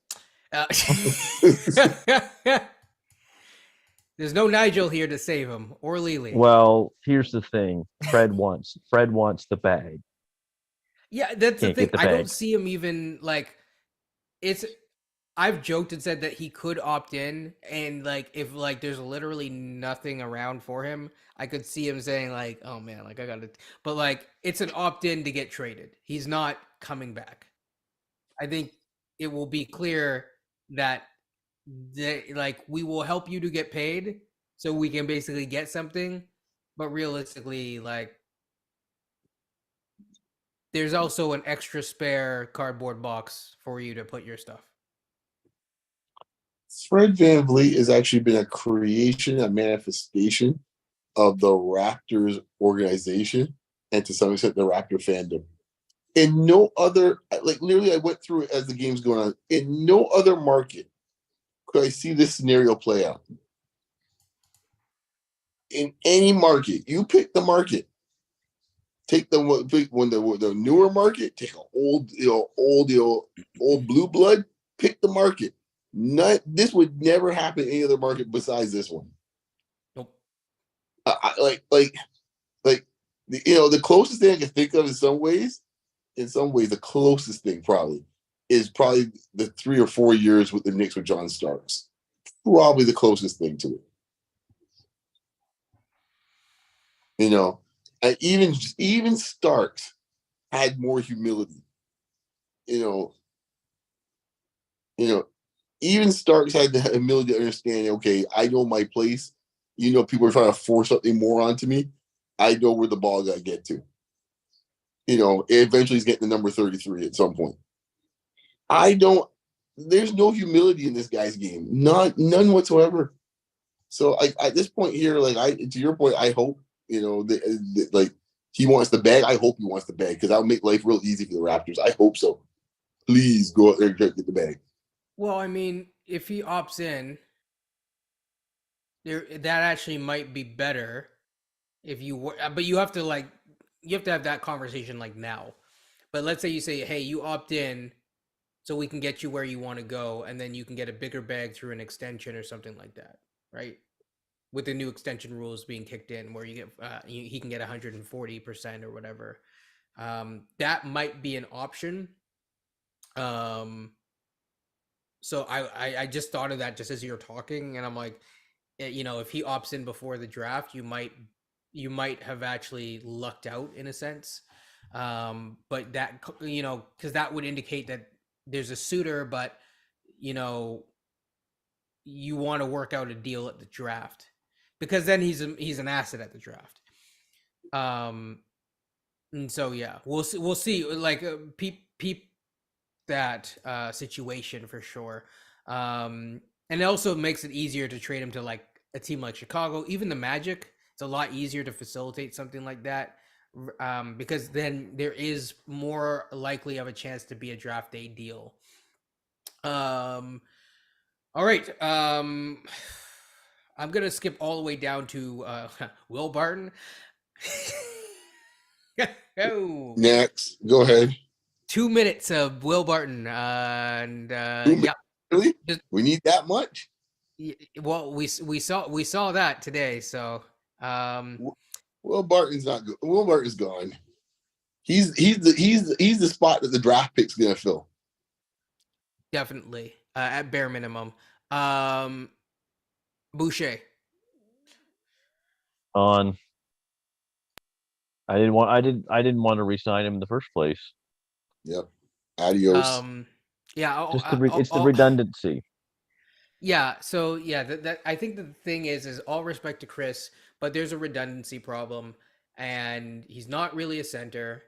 There's no Nigel here to save him or Lily. Well, here's the thing. Fred wants the bag. Yeah, that's the Can't thing. get the I don't bag. see him even like it's I've joked and said that he could opt in and like if like there's literally nothing around for him, I could see him saying like, "Oh man, like I got to." But like it's an opt in to get traded. He's not coming back. I think it will be clear that like we will help you to get paid so we can basically get something, but realistically like there's also an extra spare cardboard box for you to put your stuff. Fred VanVleet has actually been a creation, a manifestation of the Raptors organization and to some extent the Raptor fandom. In no other, like literally, I went through it as the game's going on. In no other market could I see this scenario play out. In any market, you pick the market. Take the when the newer market, take an old blue blood. Pick the market. Not this would never happen in any other market besides this one. Nope. Like the closest thing I can think of in some ways, the closest thing probably is probably the 3 or 4 years with the Knicks with John Starks. Probably the closest thing to it. You know, and even Starks had more humility. You know, you know, even Starks had the humility to understand. Okay, I know my place. You know, people are trying to force something more onto me. I know where the ball got to get to. You know, eventually he's getting the number 33 at some point. I don't. There's no humility in this guy's game. None whatsoever. So at this point here, to your point, I hope like he wants the bag. I hope he wants the bag because that'll make life real easy for the Raptors. I hope so. Please go out there and get the bag. Well, I mean, if he opts in, that actually might be better if you were, but you have to have that conversation like now. But let's say you say, "Hey, you opt in so we can get you where you want to go and then you can get a bigger bag through an extension or something like that." Right? With the new extension rules being kicked in where you get he can get 140% or whatever. That might be an option. So I just thought of that just as you're talking, and I'm like, you know, if he opts in before the draft, you might have actually lucked out in a sense. But that, you know, because that would indicate that there's a suitor, but you know, you want to work out a deal at the draft because then he's an asset at the draft. And so yeah, we'll see. Like peep that situation for sure. And it also makes it easier to trade him to like a team like Chicago, even the Magic. It's a lot easier to facilitate something like that because then there is more likely of a chance to be a draft day deal. All right. I'm gonna skip all the way down to Will Barton. Oh. Next, go ahead. 2 minutes of Will Barton, and 2 minutes? yeah, Really? just We need that much? well, we saw that today. So, Will Barton's not good. Will Barton's gone. He's the spot that the draft pick's gonna fill. Definitely, at bare minimum. Boucher. On. I didn't want to resign him in the first place. Yep. Adios. Yeah. It's the redundancy. Yeah. So yeah, that I think the thing is all respect to Chris, but there's a redundancy problem, and he's not really a center.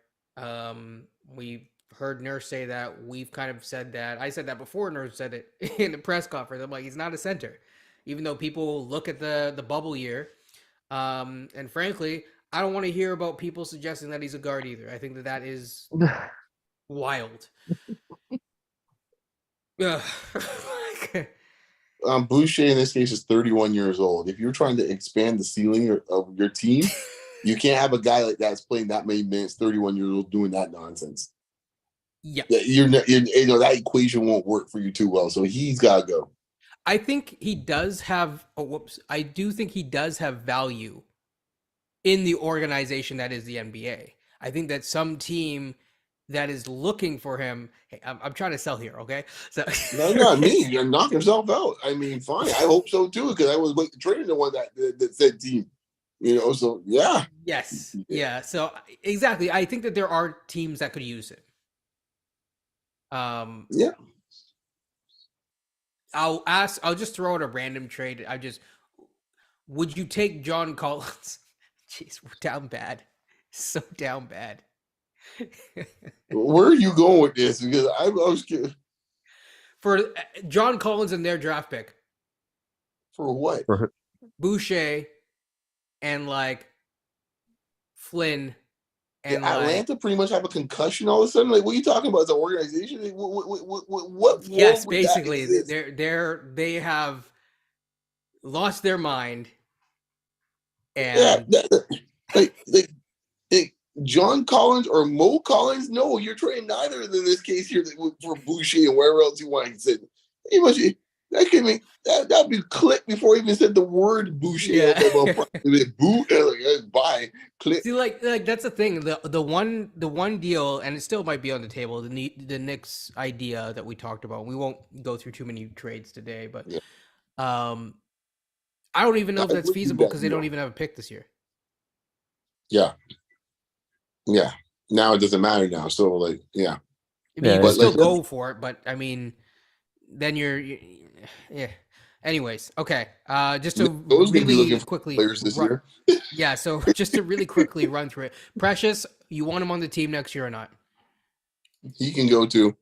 We heard Nurse say that. We've kind of said that. I said that before Nurse said it in the press conference. I'm like, he's not a center, even though people look at the bubble year. And frankly, I don't want to hear about people suggesting that he's a guard either. I think that is wild. Ugh. Boucher in this case is 31 years old. If you're trying to expand the ceiling of your team, you can't have a guy like that's playing that many minutes, 31 years old, doing that nonsense. Yeah, that equation won't work for you too well. So he's got to go. I think he does have. Oh, whoops! I do think he does have value in the organization that is the NBA. I think that some team that is looking for him. Hey, I'm trying to sell here, okay? So No, not me. You're knocking yourself out. I mean, fine. I hope so too, because I was training the one that said team. So yeah. Yes, yeah. So exactly, I think that there are teams that could use it. Yeah. I'll just throw out a random trade. Would you take John Collins? Jeez, we're down bad. So down bad. Where are you going with this? Because I was kidding. For John Collins and their draft pick. For what? Boucher and like Flynn and Atlanta pretty much have a concussion all of a sudden. Like, what are you talking about? As an organization, what yes, basically they have lost their mind. And like John Collins or Mo Collins? No, you're trading neither in this case here for Boucher and wherever else you want to sit. That could make that'd be click before he even said the word Boucher. Yeah. Bye. Click. See, like that's the thing. The one deal, and it still might be on the table. The Knicks idea that we talked about. We won't go through too many trades today, but yeah. I don't even know if that's feasible because they don't even have a pick this year. Yeah. Yeah. Now it doesn't matter now. So like, yeah. I mean, you can still go for it, but I mean, then yeah. Anyways, okay. Just to really quickly players this year. Yeah, so just to really quickly run through it. Precious, you want him on the team next year or not? He can go too.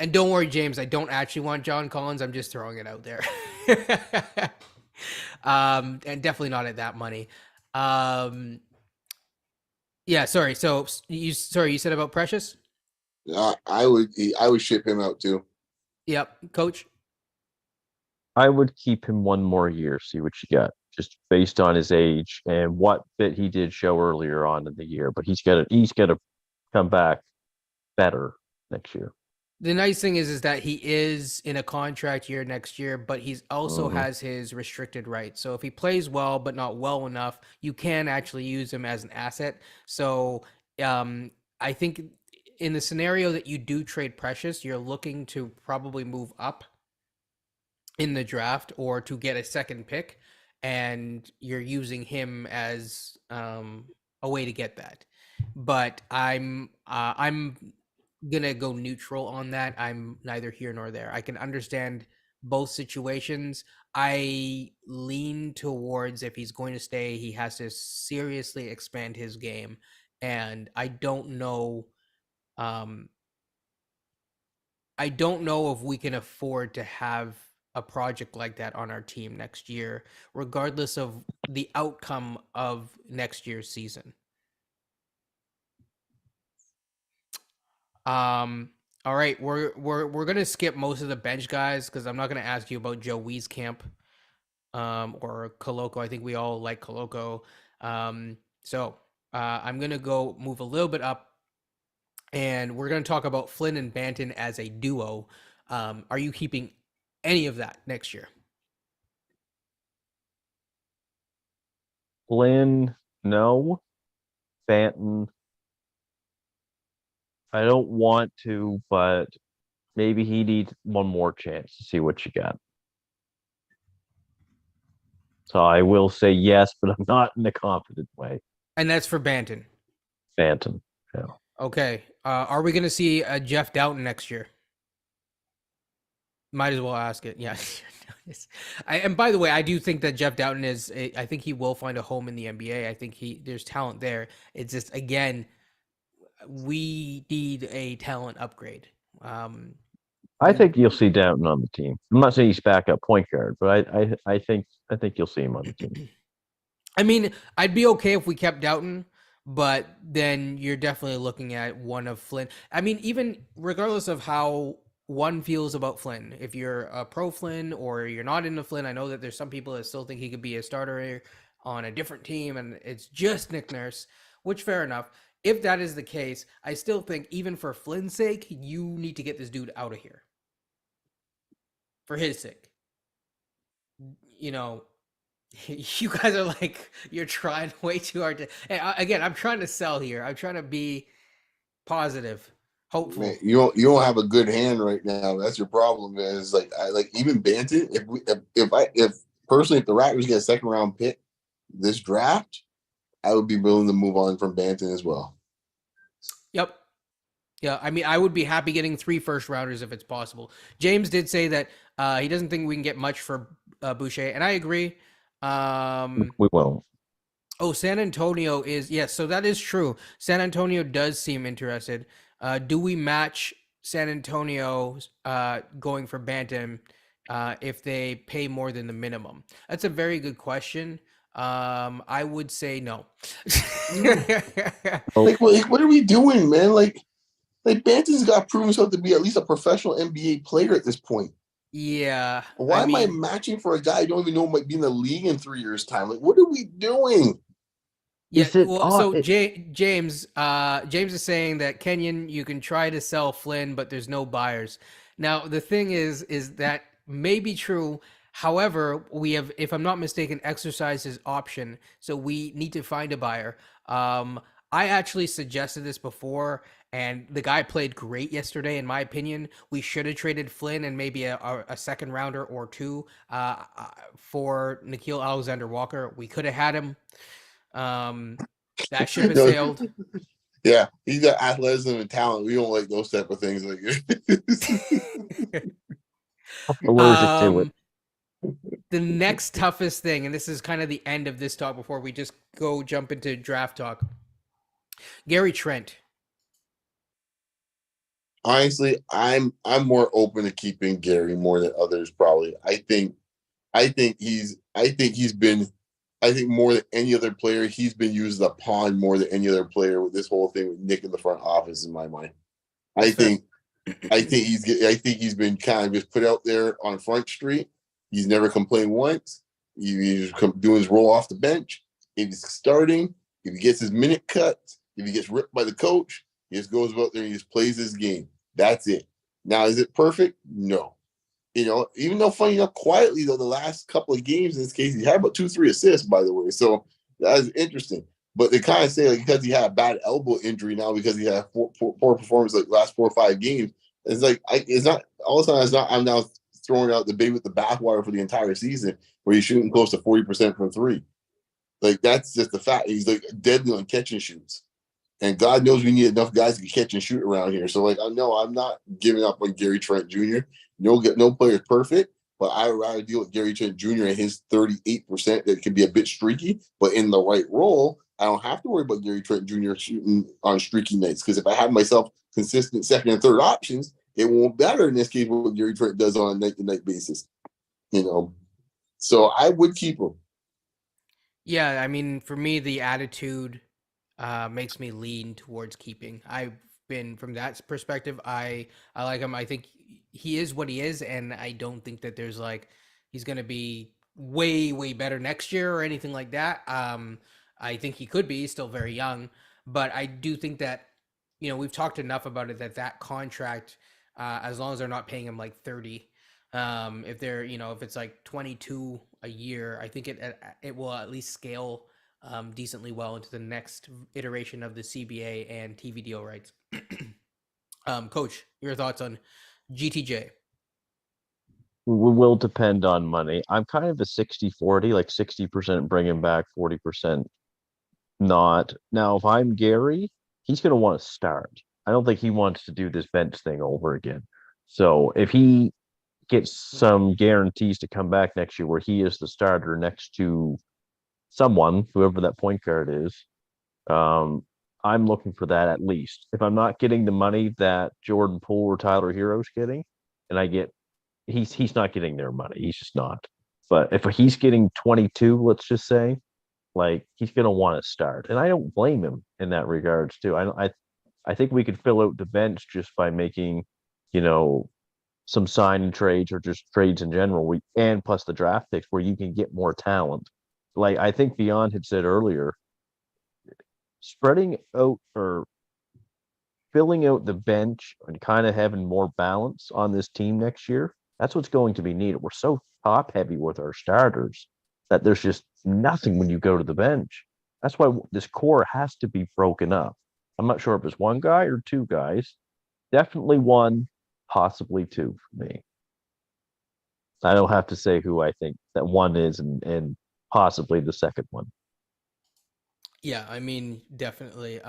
And don't worry, James, I don't actually want John Collins. I'm just throwing it out there. And definitely not at that money. Yeah, sorry. So you said about Precious? I would ship him out too. Yep, Coach. I would keep him one more year, see what you get, just based on his age and what bit he did show earlier on in the year. But he's got to come back better next year. The nice thing is that he is in a contract year next year, but he's also has his restricted rights. So if he plays well but not well enough, you can actually use him as an asset. So I think in the scenario that you do trade Precious, you're looking to probably move up in the draft or to get a second pick, and you're using him as a way to get that. But I'm gonna go neutral on that. I'm neither here nor there. I can understand both situations. I lean towards if he's going to stay, he has to seriously expand his game, and I don't know if we can afford to have a project like that on our team next year, regardless of the outcome of next year's season. All right, we're gonna skip most of the bench guys because I'm not gonna ask you about Joe Wieskamp or Koloko. I think we all like Koloko. So I'm gonna go move a little bit up, and we're gonna talk about Flynn and Banton as a duo. Are you keeping any of that next year? Flynn No, Fanton. I don't want to, but maybe he needs one more chance to see what you got. So I will say yes, but I'm not in a confident way. And that's for Banton. Phantom. Yeah. Okay. Are we going to see a Jeff Doughton next year? Might as well ask it. Yeah. And by the way, I do think that Jeff Doughton I think he will find a home in the NBA. I think there's talent there. It's just, again, we need a talent upgrade. Um, I think you'll see Downton on the team. I'm not saying he's backup point guard, but I think you'll see him on the team. I mean, I'd be okay if we kept Doughton, but then you're definitely looking at one of Flynn. I mean, even regardless of how one feels about Flynn, if you're a pro Flynn or you're not into Flynn, I know that there's some people that still think he could be a starter on a different team, and it's just Nick Nurse, which fair enough. If that is the case, I still think even for Flynn's sake, you need to get this dude out of here. For his sake. You know, you guys are like, you're trying way too hard to. Hey, again, I'm trying to sell here. I'm trying to be positive, hopeful. Man, you don't have a good hand right now. That's your problem. Man. It's like I like even Banton. If personally if the Raptors get a second round pick this draft, I would be willing to move on from Banton as well. Yep. Yeah, I mean, I would be happy getting 3 first rounders if it's possible. James did say that he doesn't think we can get much for Boucher, and I agree. We won't. Oh, San Antonio is yes, so that is true. San Antonio does seem interested. Do we match San Antonio going for Bantam if they pay more than the minimum? That's a very good question. I would say no. What are we doing, man? Like Banton's got to prove himself to be at least a professional NBA player at this point. Yeah, Why am I matching for a guy I don't even know might be in the league in 3 years' time? Like, what are we doing? Yeah, well, so James is saying that Kenyon, you can try to sell Flynn, but there's no buyers. Now, the thing is that may be true. However, we have, if I'm not mistaken, exercised his option, so we need to find a buyer. I actually suggested this before, and the guy played great yesterday, in my opinion. We should have traded Flynn and maybe a second rounder or two for Nickeil Alexander-Walker. We could have had him. That ship has sailed. Yeah, he's got athleticism and talent. We don't like those type of things. Like, allergic to it. The next toughest thing, and this is kind of the end of this talk before we just jump into draft talk. Gary Trent. Honestly, I'm more open to keeping Gary more than others. Probably, I think more than any other player, he's been used as a pawn more than any other player with this whole thing with Nick in the front office. In my mind, I think he's been kind of just put out there on Front Street. He's never complained once. He's doing his roll off the bench. If he's starting, if he gets his minute cut, if he gets ripped by the coach, he just goes out there and he just plays his game. That's it. Now, is it perfect? No. You know, even though funny enough, quietly though, the last couple of games in this case, he had about 2-3 assists, by the way. So that is interesting. But they kind of say like because he had a bad elbow injury now because he had poor performance like last 4 or 5 games. It's like it's not all of a sudden it's not I'm now throwing out the baby with the bathwater for the entire season where he's shooting close to 40% from 3. Like that's just the fact. He's like deadly on catch and shoots. And God knows we need enough guys to catch and shoot around here. So, like, I know I'm not giving up on Gary Trent Jr. No player is perfect, but I would rather deal with Gary Trent Jr. and his 38% that can be a bit streaky, but in the right role, I don't have to worry about Gary Trent Jr. shooting on streaky nights. Because if I have myself consistent second and third options, it won't matter in this case what Gary Trent does on a night-to-night basis. You know, so I would keep him. Yeah, I mean, for me, the attitude makes me lean towards keeping. I've been from that perspective. I like him. I think he is what he is, and I don't think that there's like he's gonna be way better next year or anything like that. I think he could be. He's still very young, but I do think that we've talked enough about it that contract, as long as they're not paying him like 30. If they're if it's like 22 a year, I think it will at least scale decently well into the next iteration of the CBA and TV deal rights. Coach, your thoughts on GTJ? Will depend on money. I'm kind of a 60-40, like 60% bringing back, 40% not. Now, if I'm Gary, he's going to want to start. I don't think he wants to do this bench thing over again. So if he gets some guarantees to come back next year where he is the starter next to someone, whoever that point guard is, I'm looking for that at least. If I'm not getting the money that Jordan Poole or Tyler Hero's getting, and I get he's not getting their money. He's just not. But if he's getting 22, let's just say, like he's gonna want to start, and I don't blame him in that regards too. I think we could fill out the bench just by making, you know, some sign and trades or just trades in general. And plus the draft picks where you can get more talent. Like I think Beyond had said earlier, spreading out or filling out the bench and kind of having more balance on this team next year, that's what's going to be needed. We're so top heavy with our starters that there's just nothing when you go to the bench. That's why this core has to be broken up. I'm not sure if it's one guy or two guys. Definitely one, possibly two for me. I don't have to say who I think that one is and possibly the second one. Yeah, I mean, definitely.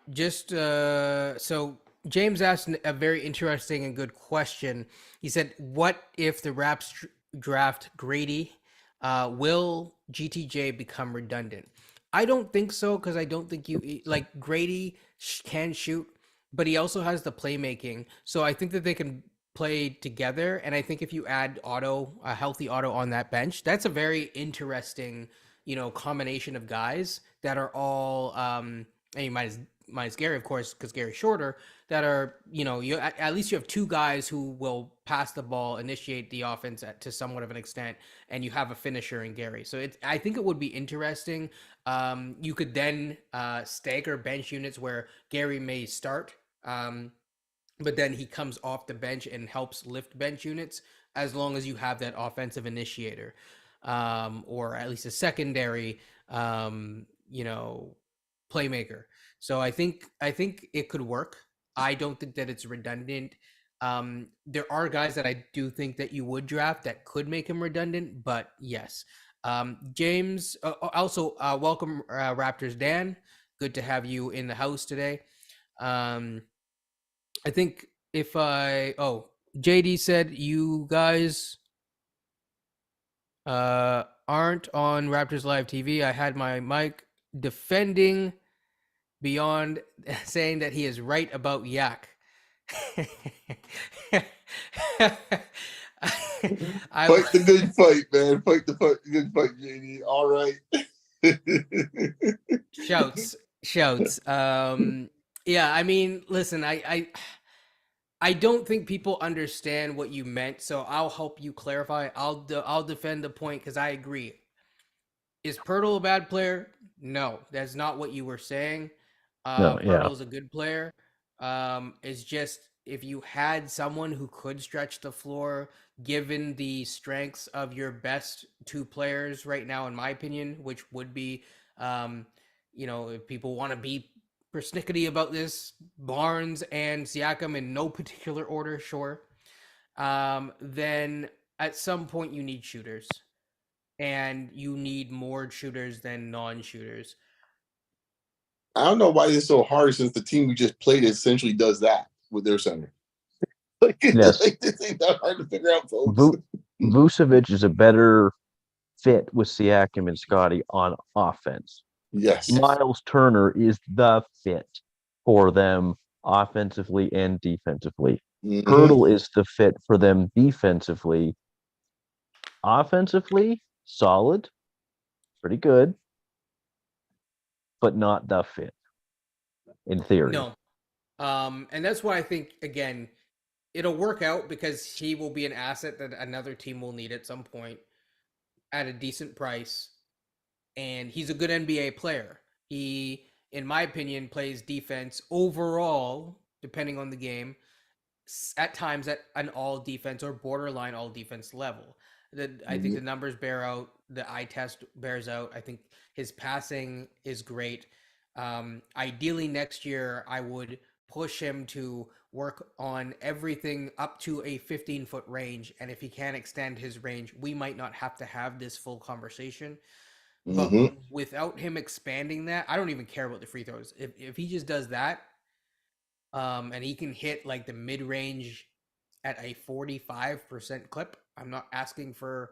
Just so James asked a very interesting and good question. He said, "What if the Raps draft Grady? Will GTJ become redundant?" I don't think so because I don't think like Grady can shoot, but he also has the playmaking. So I think that they can play together. And I think if you add a healthy Otto on that bench, that's a very interesting, combination of guys that are all. And you minus Gary, of course, because Gary's shorter, that are, you at least you have two guys who will pass the ball, initiate the offense to somewhat of an extent, and you have a finisher in Gary. So I think it would be interesting. You could then stagger bench units where Gary may start, but then he comes off the bench and helps lift bench units as long as you have that offensive initiator, or at least a secondary, playmaker. So I think it could work. I don't think that it's redundant. There are guys that I do think that you would draft that could make him redundant, but yes. James, also welcome, Raptors Dan. Good to have you in the house today. Um, I think if I JD said you guys aren't on Raptors Live TV. I had my mic defending Beyond, saying that he is right about Yak. I Fight the good fight, man. Fight the good fight, JD. All right. shouts. Yeah, I mean, listen, I don't think people understand what you meant, so I'll help you clarify. I'll defend the point because I agree. Is Pirtle a bad player? No, that's not what you were saying. No, yeah. Pirtle is a good player. It's just if you had someone who could stretch the floor, given the strengths of your best two players right now, in my opinion, which would be, if people want to be persnickety about this, Barnes and Siakam in no particular order, sure. Then at some point you need shooters, and you need more shooters than non-shooters. I don't know why it's so hard since the team we just played essentially does that with their center. Like, Yes. like this ain't that hard to figure out, folks. Vucevic is a better fit with Siakam and Scotty on offense. Yes. Miles Turner is the fit for them offensively and defensively. Hurdle is the fit for them defensively. Offensively, solid, pretty good, but not the fit in theory. No. And that's why I think, again, it'll work out because he will be an asset that another team will need at some point at a decent price. And he's a good NBA player. He, in my opinion, plays defense overall, depending on the game, at times at an all defense or borderline all defense level. I think the numbers bear out. The eye test bears out. I think his passing is great. Ideally, next year I would push him to work on everything up to a 15-foot range, and if he can extend his range, we might not have to have this full conversation. But Mm-hmm. without him expanding that, I don't even care about the free throws. If he just does that, and he can hit like the mid range at a 45% clip, I'm not asking for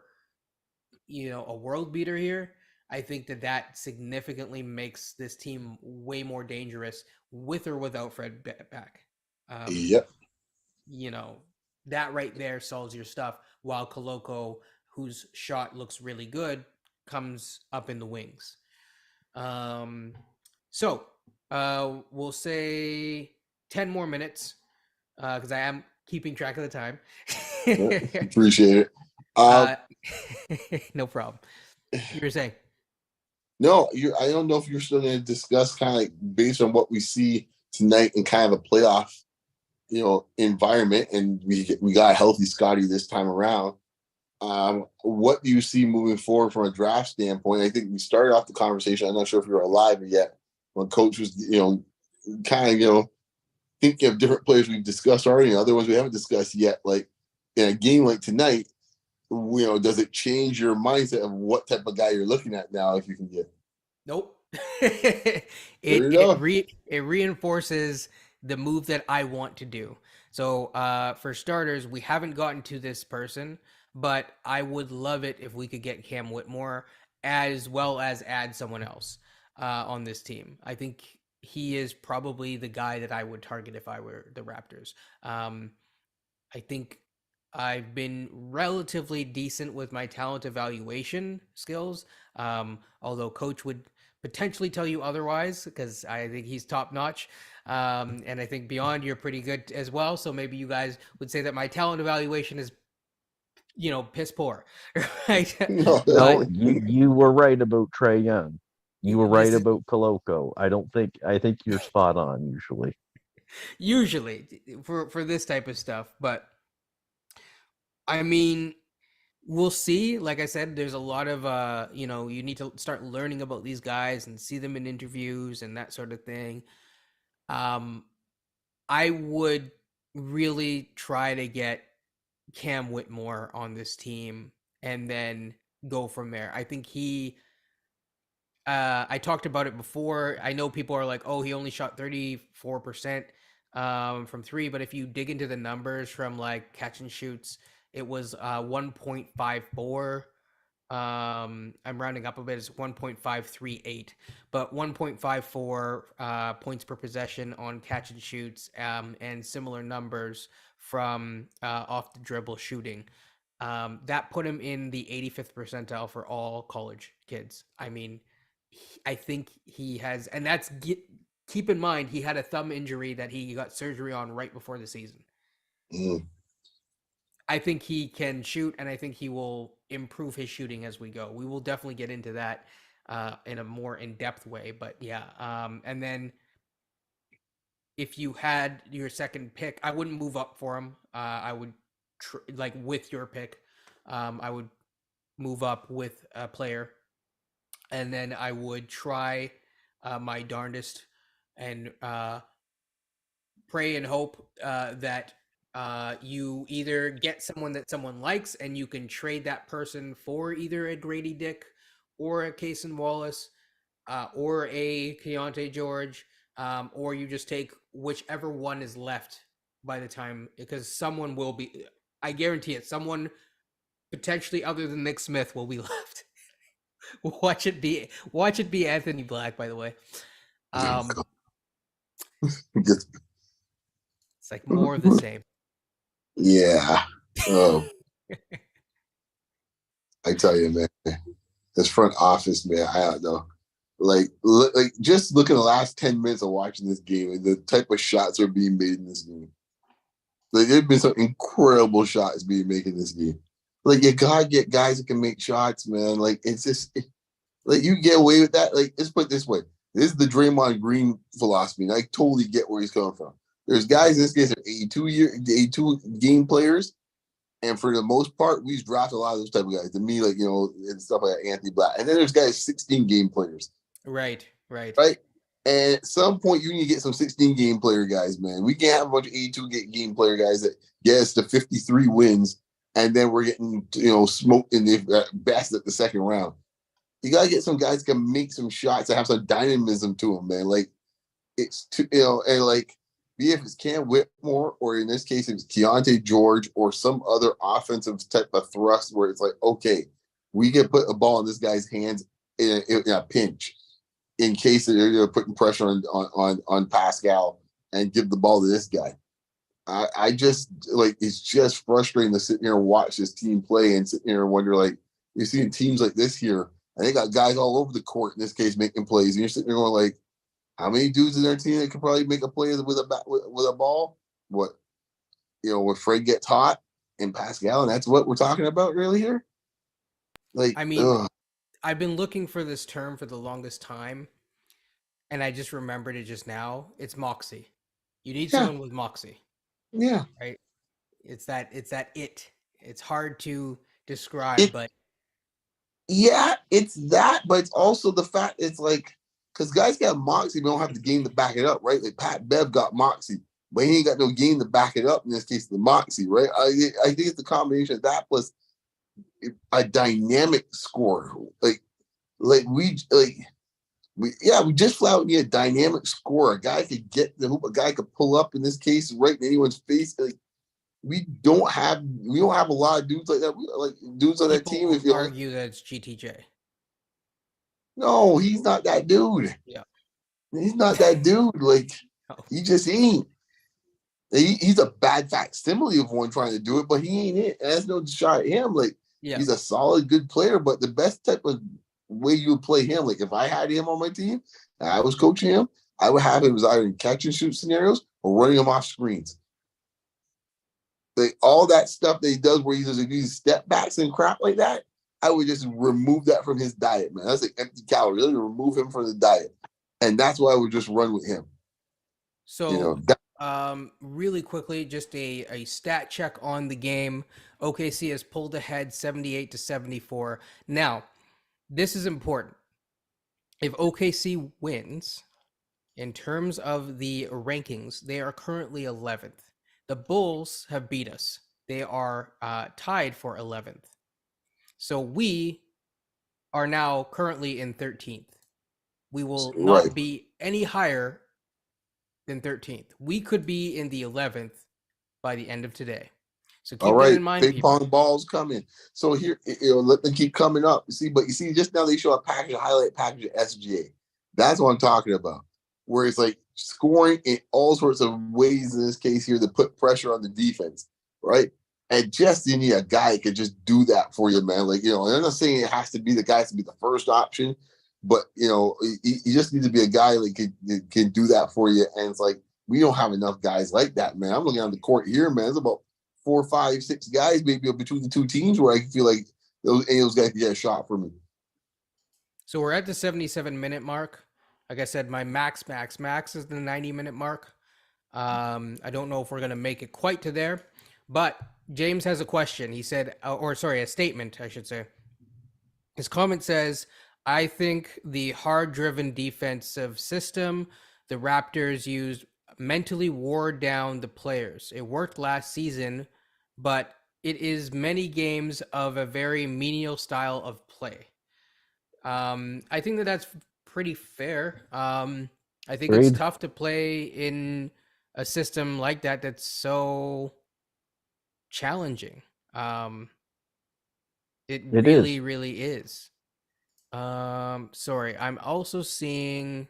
a world beater here. I think that significantly makes this team way more dangerous with or without Fred back. Um, Yep. you know, that right there solves your stuff. While Koloko, whose shot looks really good, comes up in the wings. Um, so we'll say 10 more minutes because I am keeping track of the time. Appreciate it. uh, no problem. You were saying? No, I don't know if you're still going to discuss kind of like based on what we see tonight in kind of a playoff, environment, and we got a healthy Scotty this time around. What do you see moving forward from a draft standpoint? I think we started off the conversation. I'm not sure if you were alive yet when Coach was, kind of, thinking of different players we've discussed already, and other ones we haven't discussed yet. Like in a game like tonight, does it change your mindset of what type of guy you're looking at now if you can get? Nope. There you go. It reinforces the move that I want to do. So for starters, we haven't gotten to this person, but I would love it if we could get Cam Whitmore as well as add someone else on this team. I think he is probably the guy that I would target if I were the Raptors. I think I've been relatively decent with my talent evaluation skills. Although Coach would potentially tell you otherwise because I think he's top notch. And I think beyond you're pretty good as well. So maybe you guys would say that my talent evaluation is, piss poor, right? No, No, But you were right about Trey Young. You were this right is about Koloko. I think you're spot on usually. usually for this type of stuff. But I mean, we'll see. Like I said, there's a lot of you need to start learning about these guys and see them in interviews and that sort of thing. Um, I would really try to get Cam Whitmore on this team and then go from there. I think I talked about it before. I know people are like, "Oh, he only shot 34% from 3," but if you dig into the numbers from like catch and shoots, it was 1.54. I'm rounding up a bit. It's 1.538, but 1.54 points per possession on catch and shoots, and similar numbers from off the dribble shooting. That put him in the 85th percentile for all college kids. I mean, I think he has, and keep in mind he had a thumb injury that he got surgery on right before the season. Mm. I think he can shoot, and I think he will improve his shooting as we go. We will definitely get into that in a more in-depth way. But yeah, and then if you had your second pick, I wouldn't move up for him. I would like with your pick, I would move up with a player, and then I would try my darndest and pray and hope that you either get someone that someone likes and you can trade that person for either a Grady Dick or a Cason Wallace or a Keontae George, or you just take whichever one is left by the time, because someone will be, I guarantee it, someone potentially other than Nick Smith will be left. Watch it be Anthony Black, by the way. It's like more of the same. Yeah. Oh, I tell you, man, this front office, man, I don't know. Like just look at the last 10 minutes of watching this game and the type of shots are being made in this game. Like there've been some incredible shots being made in this game. Like you gotta get guys that can make shots, man. Like it's just like you get away with that. Like let's put it this way: this is the Draymond Green philosophy, and I totally get where he's coming from. There's guys in this case are 82 game players, And for the most part, we've drafted a lot of those type of guys. To me, like, and stuff like Anthony Black. And then there's guys 16 game players. Right, right. Right? And at some point, you need to get some 16 game player guys, man. We can't have a bunch of 82 game player guys that get us to 53 wins, and then we're getting smoked in the best at the second round. You gotta get some guys that can make some shots that have some dynamism to them, man. Like it's too, and like be if it's Cam Whitmore or in this case it's Keontae George or some other offensive type of thrust where it's like, okay, we can put a ball in this guy's hands in a pinch in case they're putting pressure on Pascal and give the ball to this guy. I just like it's just frustrating to sit here and watch this team play and sit here and wonder, like, you're seeing teams like this here and they got guys all over the court in this case making plays, and you're sitting there going like, how many dudes in their team that could probably make a play with a ball? What, when Fred gets hot and Pascal, and that's what we're talking about really here. Like, I mean, I've been looking for this term for the longest time, and I just remembered it just now. It's moxie. You need someone with moxie. Yeah. Right? It's that It's hard to describe, but yeah, it's that, but it's also the fact it's like, because guys got moxie, but don't have the game to back it up, right? Like Pat Bev got moxie, but he ain't got no game to back it up. In this case, the moxie, right? I think it's the combination of that plus a dynamic score. We just flat out need a dynamic score. A guy could get the hoop, a guy could pull up in this case right in anyone's face. Like we don't have a lot of dudes like that. Like dudes on that team. If you argue that it's GTJ. No, he's not that dude. Yeah. He's not that dude. Like, he just ain't. He's a bad facsimile of one trying to do it, but he ain't it. And that's no shot at him. Like, he's a solid, good player, but the best type of way you would play him, like if I had him on my team and I was coaching him, I would have him as either in catch and shoot scenarios or running him off screens. Like all that stuff that he does where he does these step backs and crap like that, I would just remove that from his diet, man. That's like empty calories. Really remove him from the diet. And that's why I would just run with him. So, really quickly, just a stat check on the game. OKC has pulled ahead 78-74. Now, this is important. If OKC wins, in terms of the rankings, they are currently 11th. The Bulls have beat us. They are tied for 11th. So we are now currently in 13th. We will not be any higher than 13th. We could be in the 11th by the end of today. So keep that in mind, big pong balls coming. So here, let them keep coming up. You see, just now they show a highlight package of SGA. That's what I'm talking about. Where it's like scoring in all sorts of ways in this case here to put pressure on the defense, right? And just you need a guy that could just do that for you, man. Like, I'm not saying it has to be the guy to be the first option, but you just need to be a guy that can do that for you. And it's like we don't have enough guys like that, man. I'm looking on the court here, man. It's about 4, 5, 6 guys maybe between the two teams where I feel like those guys can get a shot for me. So we're at the 77-minute mark. Like I said, my max is the 90-minute mark. I don't know if we're going to make it quite to there, but James has a question. He said, a statement, I should say. His comment says, I think the hard-driven defensive system the Raptors used mentally wore down the players. It worked last season, but it is many games of a very menial style of play. I think that's pretty fair. I think it's tough to play in a system like that that's so challenging. It really is. Sorry, I'm also seeing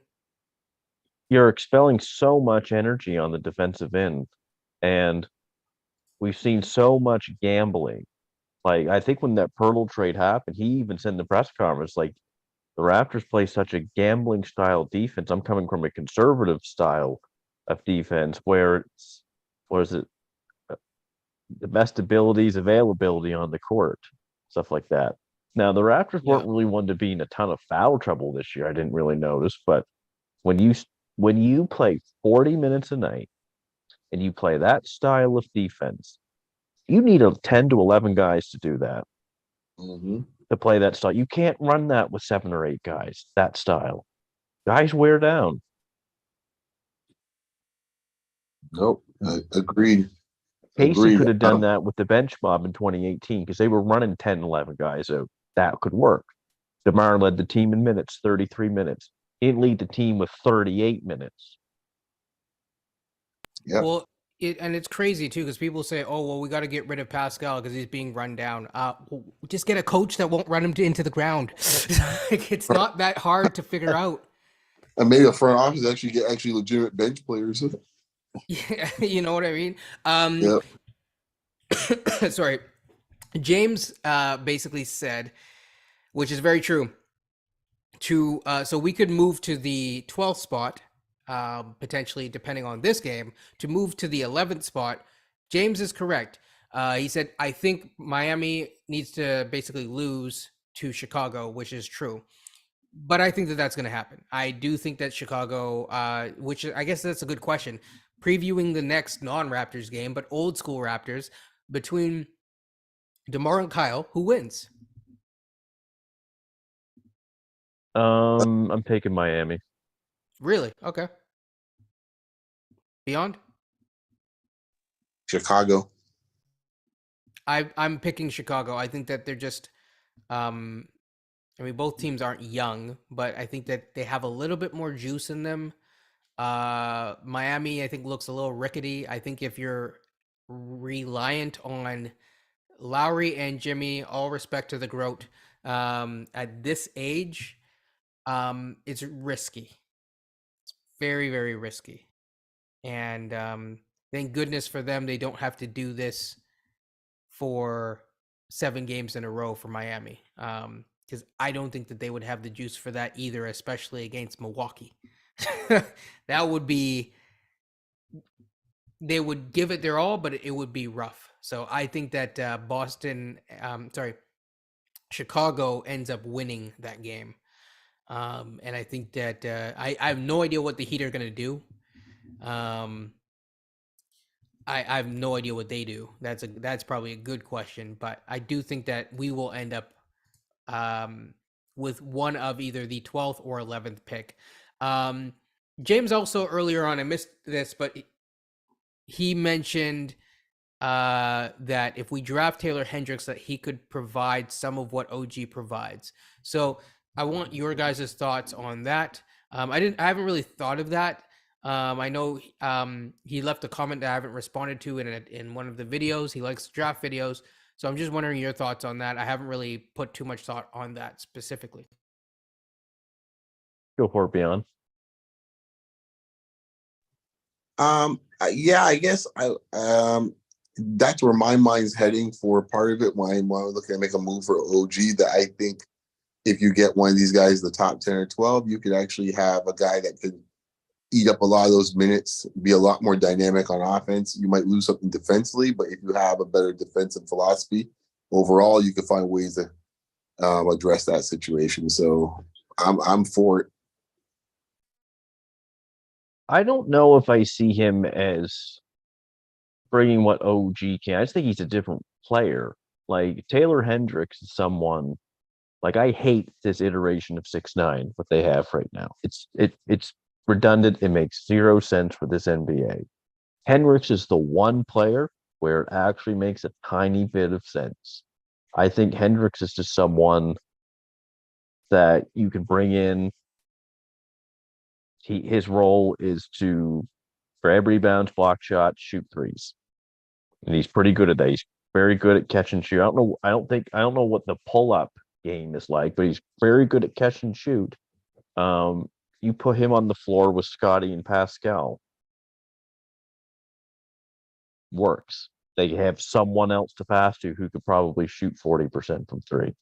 you're expelling so much energy on the defensive end, and we've seen so much gambling. Like, I think when that Pirtle trade happened, he even said in the press conference, like, the Raptors play such a gambling style defense. I'm coming from a conservative style of defense where it's, the best abilities, availability on the court, stuff like that. Now, the Raptors weren't really one to be in a ton of foul trouble this year. I didn't really notice, but when you play 40 minutes a night and you play that style of defense, You need a 10 to 11 guys to do that, Mm-hmm. to play that style. You can't run that with 7 or 8 guys, that style. Guys wear down. Nope. Agreed. Casey Agreed. could have done that with the bench mob in 2018 because they were running 10, 11 guys out. That could work. DeMar led the team in minutes, 33 minutes. He didn't lead the team with 38 minutes. Yep. Well, it's crazy too because people say, "Oh, well, we got to get rid of Pascal because he's being run down." Well, just get a coach that won't run him into the ground. Like, it's not that hard to figure out. And maybe the front office actually get legitimate bench players. Yeah, you know what I mean. Yep. Sorry, James basically said, which is very true. So we could move to the 12th spot, potentially depending on this game, to move to the 11th spot. James is correct. He said, I think Miami needs to basically lose to Chicago, which is true. But I think that that's going to happen. I do think that Chicago, which I guess that's a good question, previewing the next non-Raptors game, but old school Raptors, between DeMar and Kyle, who wins? I'm taking Miami. Really? Okay. Beyond? Chicago. I'm picking Chicago. I think that they're just I mean both teams aren't young, but I think that they have a little bit more juice in them. Miami I think looks a little rickety. I think if you're reliant on Lowry and Jimmy, all respect to the GOAT, at this age, it's risky. It's very, very risky. And thank goodness for them they don't have to do this for 7 games in a row for Miami. Because I don't think that they would have the juice for that either, especially against Milwaukee. That would be, they would give it their all, but it would be rough. So I think that Chicago ends up winning that game. And I think that I have no idea what the Heat are going to do. I have no idea what they do. That's probably a good question, but I do think that we will end up with one of either the 12th or 11th pick. James also earlier on, I missed this, but he mentioned that if we draft Taylor Hendricks, that he could provide some of what OG provides. So I want your guys' thoughts on that. I haven't really thought of that. I know he left a comment that I haven't responded to in one of the videos. He likes draft videos. So I'm just wondering your thoughts on that. I haven't really put too much thought on that specifically. Go for it, Beyond. Yeah, I guess that's where my mind's heading for part of it when I'm looking to make a move for OG. That I think if you get one of these guys, the top 10 or 12, you could actually have a guy that could eat up a lot of those minutes, be a lot more dynamic on offense. You might lose something defensively, but if you have a better defensive philosophy overall, you can find ways to address that situation. So I'm for it. I don't know if I see him as bringing what OG can. I just think he's a different player. Like Taylor Hendricks is someone like I hate this iteration of 6'9", what they have right now. It's redundant. It makes zero sense for this NBA. Hendricks is the one player where it actually makes a tiny bit of sense. I think Hendricks is just someone that you can bring in. His role is to grab rebounds, block shots, shoot threes, and he's pretty good at that. He's very good at catch and shoot. I don't know. I don't know what the pull up game is like, but he's very good at catch and shoot. You put him on the floor with Scotty and Pascal, works. They have someone else to pass to who could probably shoot 40% from three.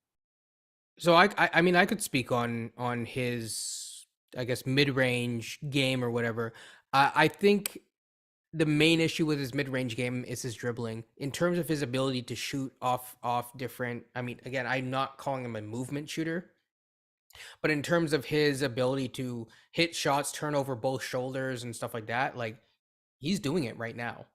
So I mean I could speak on his I guess mid-range game or whatever. I think the main issue with his mid-range game is his dribbling. In terms of his ability to shoot off different, I mean, again, I'm not calling him a movement shooter, but in terms of his ability to hit shots, turn over both shoulders and stuff like that, like he's doing it right now.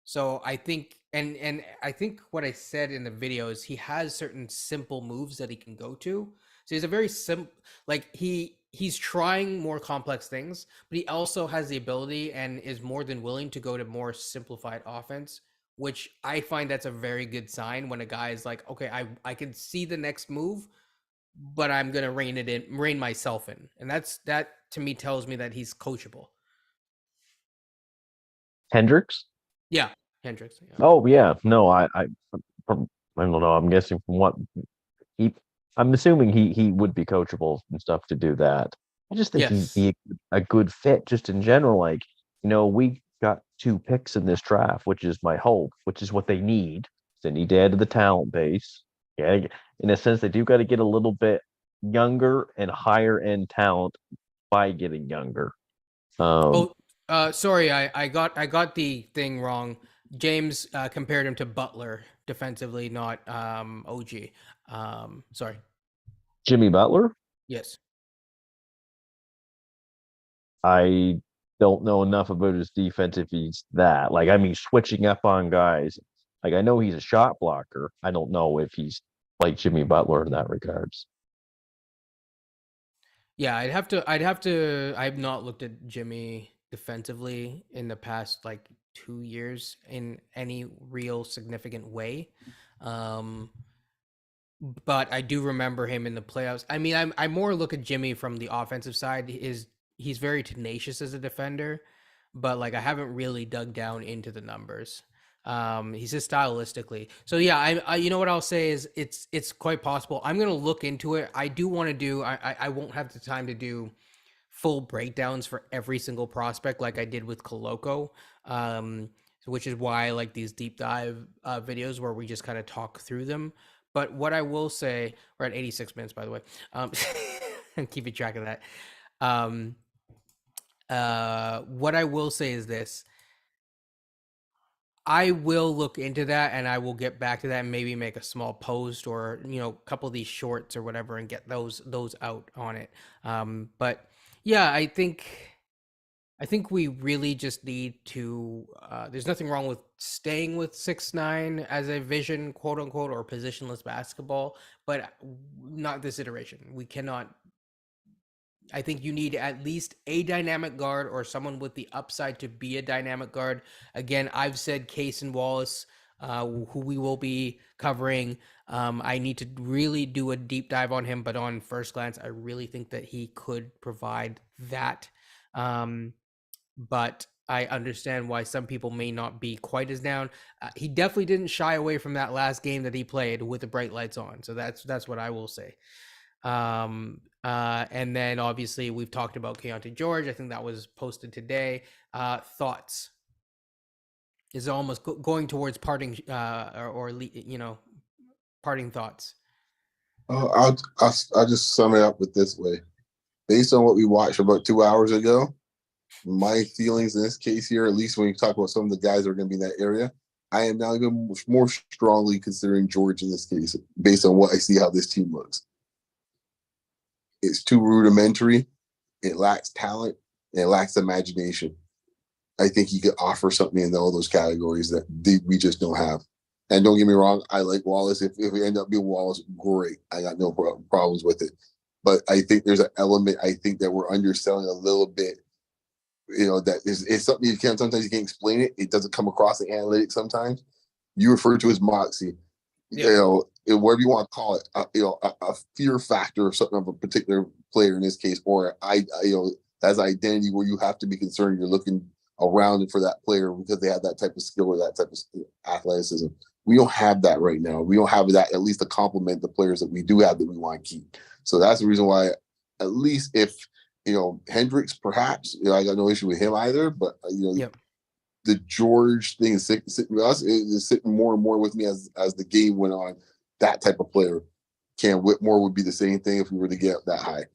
So I think and I think what I said in the video is he has certain simple moves that he can go to. So he's a very simple, like he's trying more complex things, but he also has the ability and is more than willing to go to more simplified offense, which I find that's a very good sign when a guy is like, okay, I can see the next move, but I'm gonna rein myself in, and that to me tells me that he's coachable. Hendricks? Yeah, Hendricks. Yeah. Oh yeah, no, from, I don't know. I'm guessing from what he, I'm assuming he would be coachable and stuff to do that. I just think he'd Yes. be a good fit just in general. Like, we got 2 picks in this draft, which is my hope, which is what they need. They need to add to the talent base. Yeah, in a sense, they do got to get a little bit younger and higher end talent by getting younger. Um, Oh, sorry, I got the thing wrong. James compared him to Butler defensively, not OG. Sorry. Jimmy Butler, Yes. I don't know enough about his defense if he's that. Like, I mean, switching up on guys. Like, I know he's a shot blocker. I don't know if he's like Jimmy Butler in that regards. Yeah, I'd have to. I've not looked at Jimmy defensively in the past like 2 years in any real significant way. Um, but I do remember him in the playoffs. I mean, I more look at Jimmy from the offensive side. He's very tenacious as a defender, but like I haven't really dug down into the numbers. He's just stylistically. So yeah, I you know what I'll say is it's quite possible. I'm gonna look into it. I do want to do. I won't have the time to do full breakdowns for every single prospect like I did with Coloco. Which is why I like these deep dive videos where we just kind of talk through them. But what I will say, we're at 86 minutes, by the way. Keeping track of that. Um, what I will say is this: I will look into that, and I will get back to that, and maybe make a small post or a couple of these shorts or whatever, and get those out on it. But yeah, I think we really just need to. There's nothing wrong with staying with 6'9" as a vision, quote unquote, or positionless basketball, but not this iteration. We cannot. I think you need at least a dynamic guard or someone with the upside to be a dynamic guard. Again, I've said Case and Wallace, who we will be covering. I need to really do a deep dive on him, but on first glance, I really think that he could provide that. Um, but I understand why some people may not be quite as down. He definitely didn't shy away from that last game that he played with the bright lights on. So that's what I will say. And then obviously we've talked about Keontae George. I think that was posted today. Thoughts is almost going towards parting, parting thoughts. I'll just sum it up with this way. Based on what we watched about 2 hours ago, my feelings in this case here, at least when you talk about some of the guys that are going to be in that area, I am now even more strongly considering George in this case, based on what I see how this team looks. It's too rudimentary. It lacks talent. And it lacks imagination. I think he could offer something in all those categories that we just don't have. And don't get me wrong, I like Wallace. If we end up being Wallace, great. I got no problems with it. But I think there's an element I think that we're underselling a little bit. That is something sometimes you can't explain it. It doesn't come across in analytics sometimes. You refer to as moxie. Yeah. Whatever you want to call it, a fear factor of something of a particular player in this case, or as identity where you have to be concerned you're looking around for that player because they have that type of skill or that type of athleticism. We don't have that right now. We don't have that, at least to complement the players that we do have that we want to keep. So that's the reason why, at least if Hendricks, perhaps, I got no issue with him either, but Yep. the George thing is sitting with us. It is sitting more and more with me as the game went on. That type of player, Cam Whitmore would be the same thing if we were to get that high.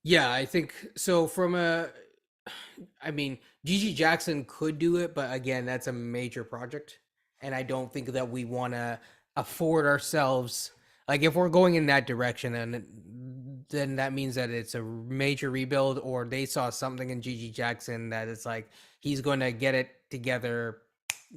Yeah, I think so. I mean, Gigi Jackson could do it, but again, that's a major project, and I don't think that we want to afford ourselves. Like, if we're going in that direction, then that means that it's a major rebuild, or they saw something in Gigi Jackson that it's like he's going to get it together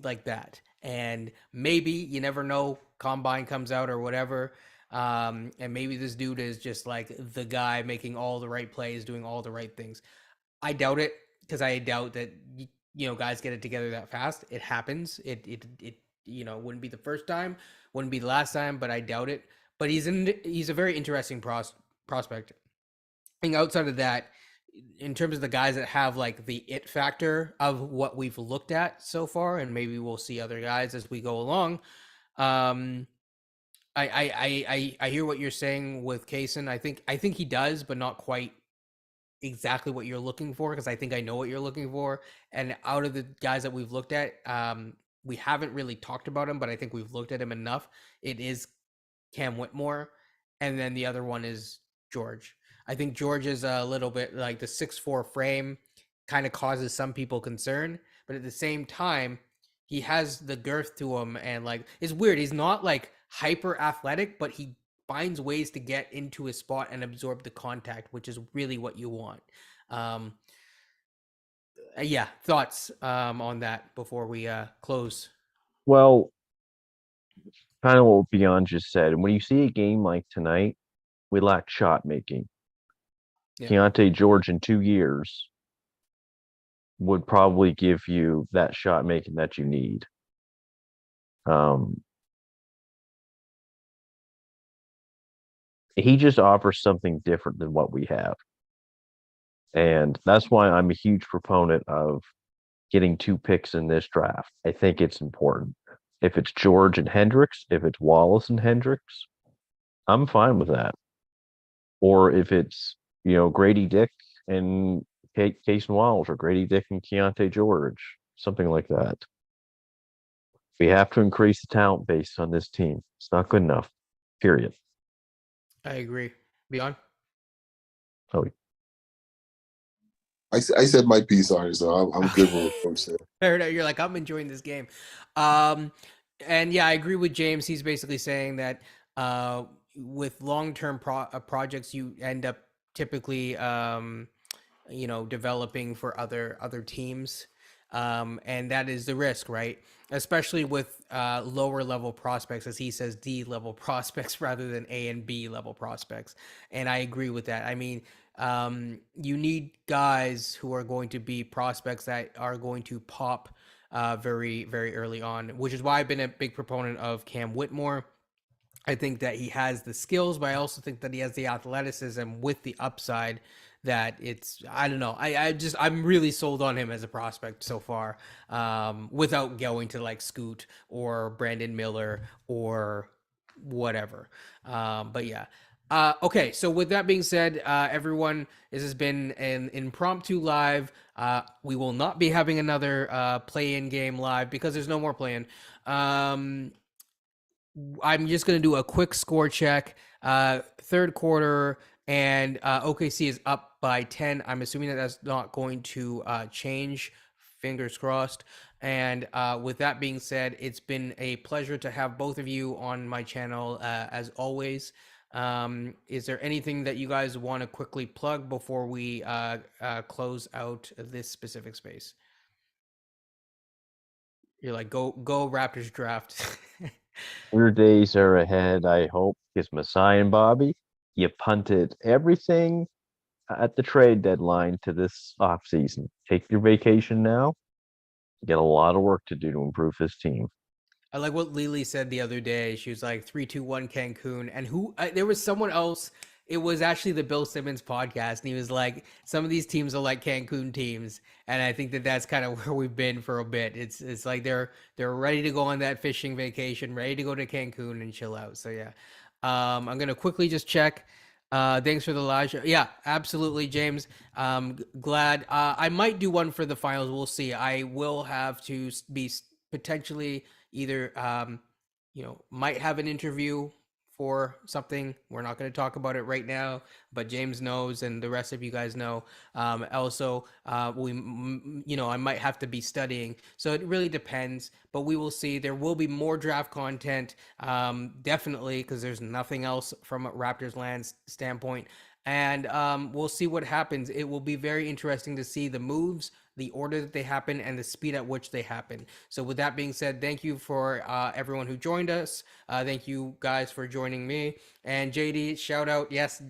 like that. And maybe you never know, combine comes out or whatever. And maybe this dude is just like the guy making all the right plays, doing all the right things. I doubt it because I doubt that guys get it together that fast. It happens. It wouldn't be the first time, wouldn't be the last time, but I doubt it. But he's a very interesting prospect. And outside of that, in terms of the guys that have like the it factor of what we've looked at so far, and maybe we'll see other guys as we go along. Um, I hear what you're saying with Kaysen. I think he does, but not quite exactly what you're looking for because I think I know what you're looking for. And out of the guys that we've looked at, we haven't really talked about him, but I think we've looked at him enough. It is Cam Whitmore, and then the other one is George. I think George is a little bit like the 6'4" frame kind of causes some people concern, but at the same time, he has the girth to him, and like it's weird. He's not like hyper athletic, but he finds ways to get into his spot and absorb the contact, which is really what you want. Um, yeah, thoughts on that before we close. Well, kind of what Beyond just said. And when you see a game like tonight, we lack shot making. Yeah, Keontae George in 2 years would probably give you that shot making that you need. Um, he just offers something different than what we have. And that's why I'm a huge proponent of getting 2 picks in this draft. I think it's important. If it's George and Hendricks, if it's Wallace and Hendricks, I'm fine with that. Or if it's, Grady Dick and Case and Wallace, or Grady Dick and Keontae George, something like that. We have to increase the talent base on this team. It's not good enough. Period. I agree. Beyond. Oh, I said my piece on it, so I'm good with what I'm saying. Fair enough. You're like, I'm enjoying this game. Um, and yeah, I agree with James. He's basically saying that with long-term projects, you end up typically, developing for other teams. And that is the risk, right? Especially with lower level prospects, as he says, D level prospects rather than A and B level prospects. And I agree with that. I mean, you need guys who are going to be prospects that are going to pop very, very early on, which is why I've been a big proponent of Cam Whitmore. I think that he has the skills, but I also think that he has the athleticism with the upside that it's, I don't know. I'm really sold on him as a prospect so far, without going to like Scoot or Brandon Miller or whatever. But yeah. Okay, so with that being said, everyone, this has been an impromptu live. We will not be having another play-in game live because there's no more play-in. I'm just going to do a quick score check. Third quarter, and OKC is up by 10. I'm assuming that that's not going to change. Fingers crossed. And with that being said, it's been a pleasure to have both of you on my channel as always. Is there anything that you guys want to quickly plug before we close out this specific space? You're like, go Raptors draft. your days are ahead, I hope, because Masai and Bobby, you punted everything at the trade deadline to this offseason. Take your vacation now. You got a lot of work to do to improve this team. I like what Lily said the other day. She was like 3-2-1 Cancun, and there was someone else. It was actually the Bill Simmons podcast, and he was like, "Some of these teams are like Cancun teams," and I think that that's kind of where we've been for a bit. It's like they're ready to go on that fishing vacation, ready to go to Cancun and chill out. So yeah, I'm gonna quickly just check. Thanks for the live show. Yeah, absolutely, James. Glad. I might do one for the finals. We'll see. I will have to be potentially either might have an interview for something. We're not going to talk about it right now, but James knows and the rest of you guys know. Also, I might have to be studying, so it really depends, but we will see. There will be more draft content, definitely, because there's nothing else from a Raptors land standpoint. and we'll see what happens. It will be very interesting to see the moves, the order that they happen, and the speed at which they happen. So, with that being said, thank you for everyone who joined us. Thank you guys for joining me. And JD, shout out. Yes,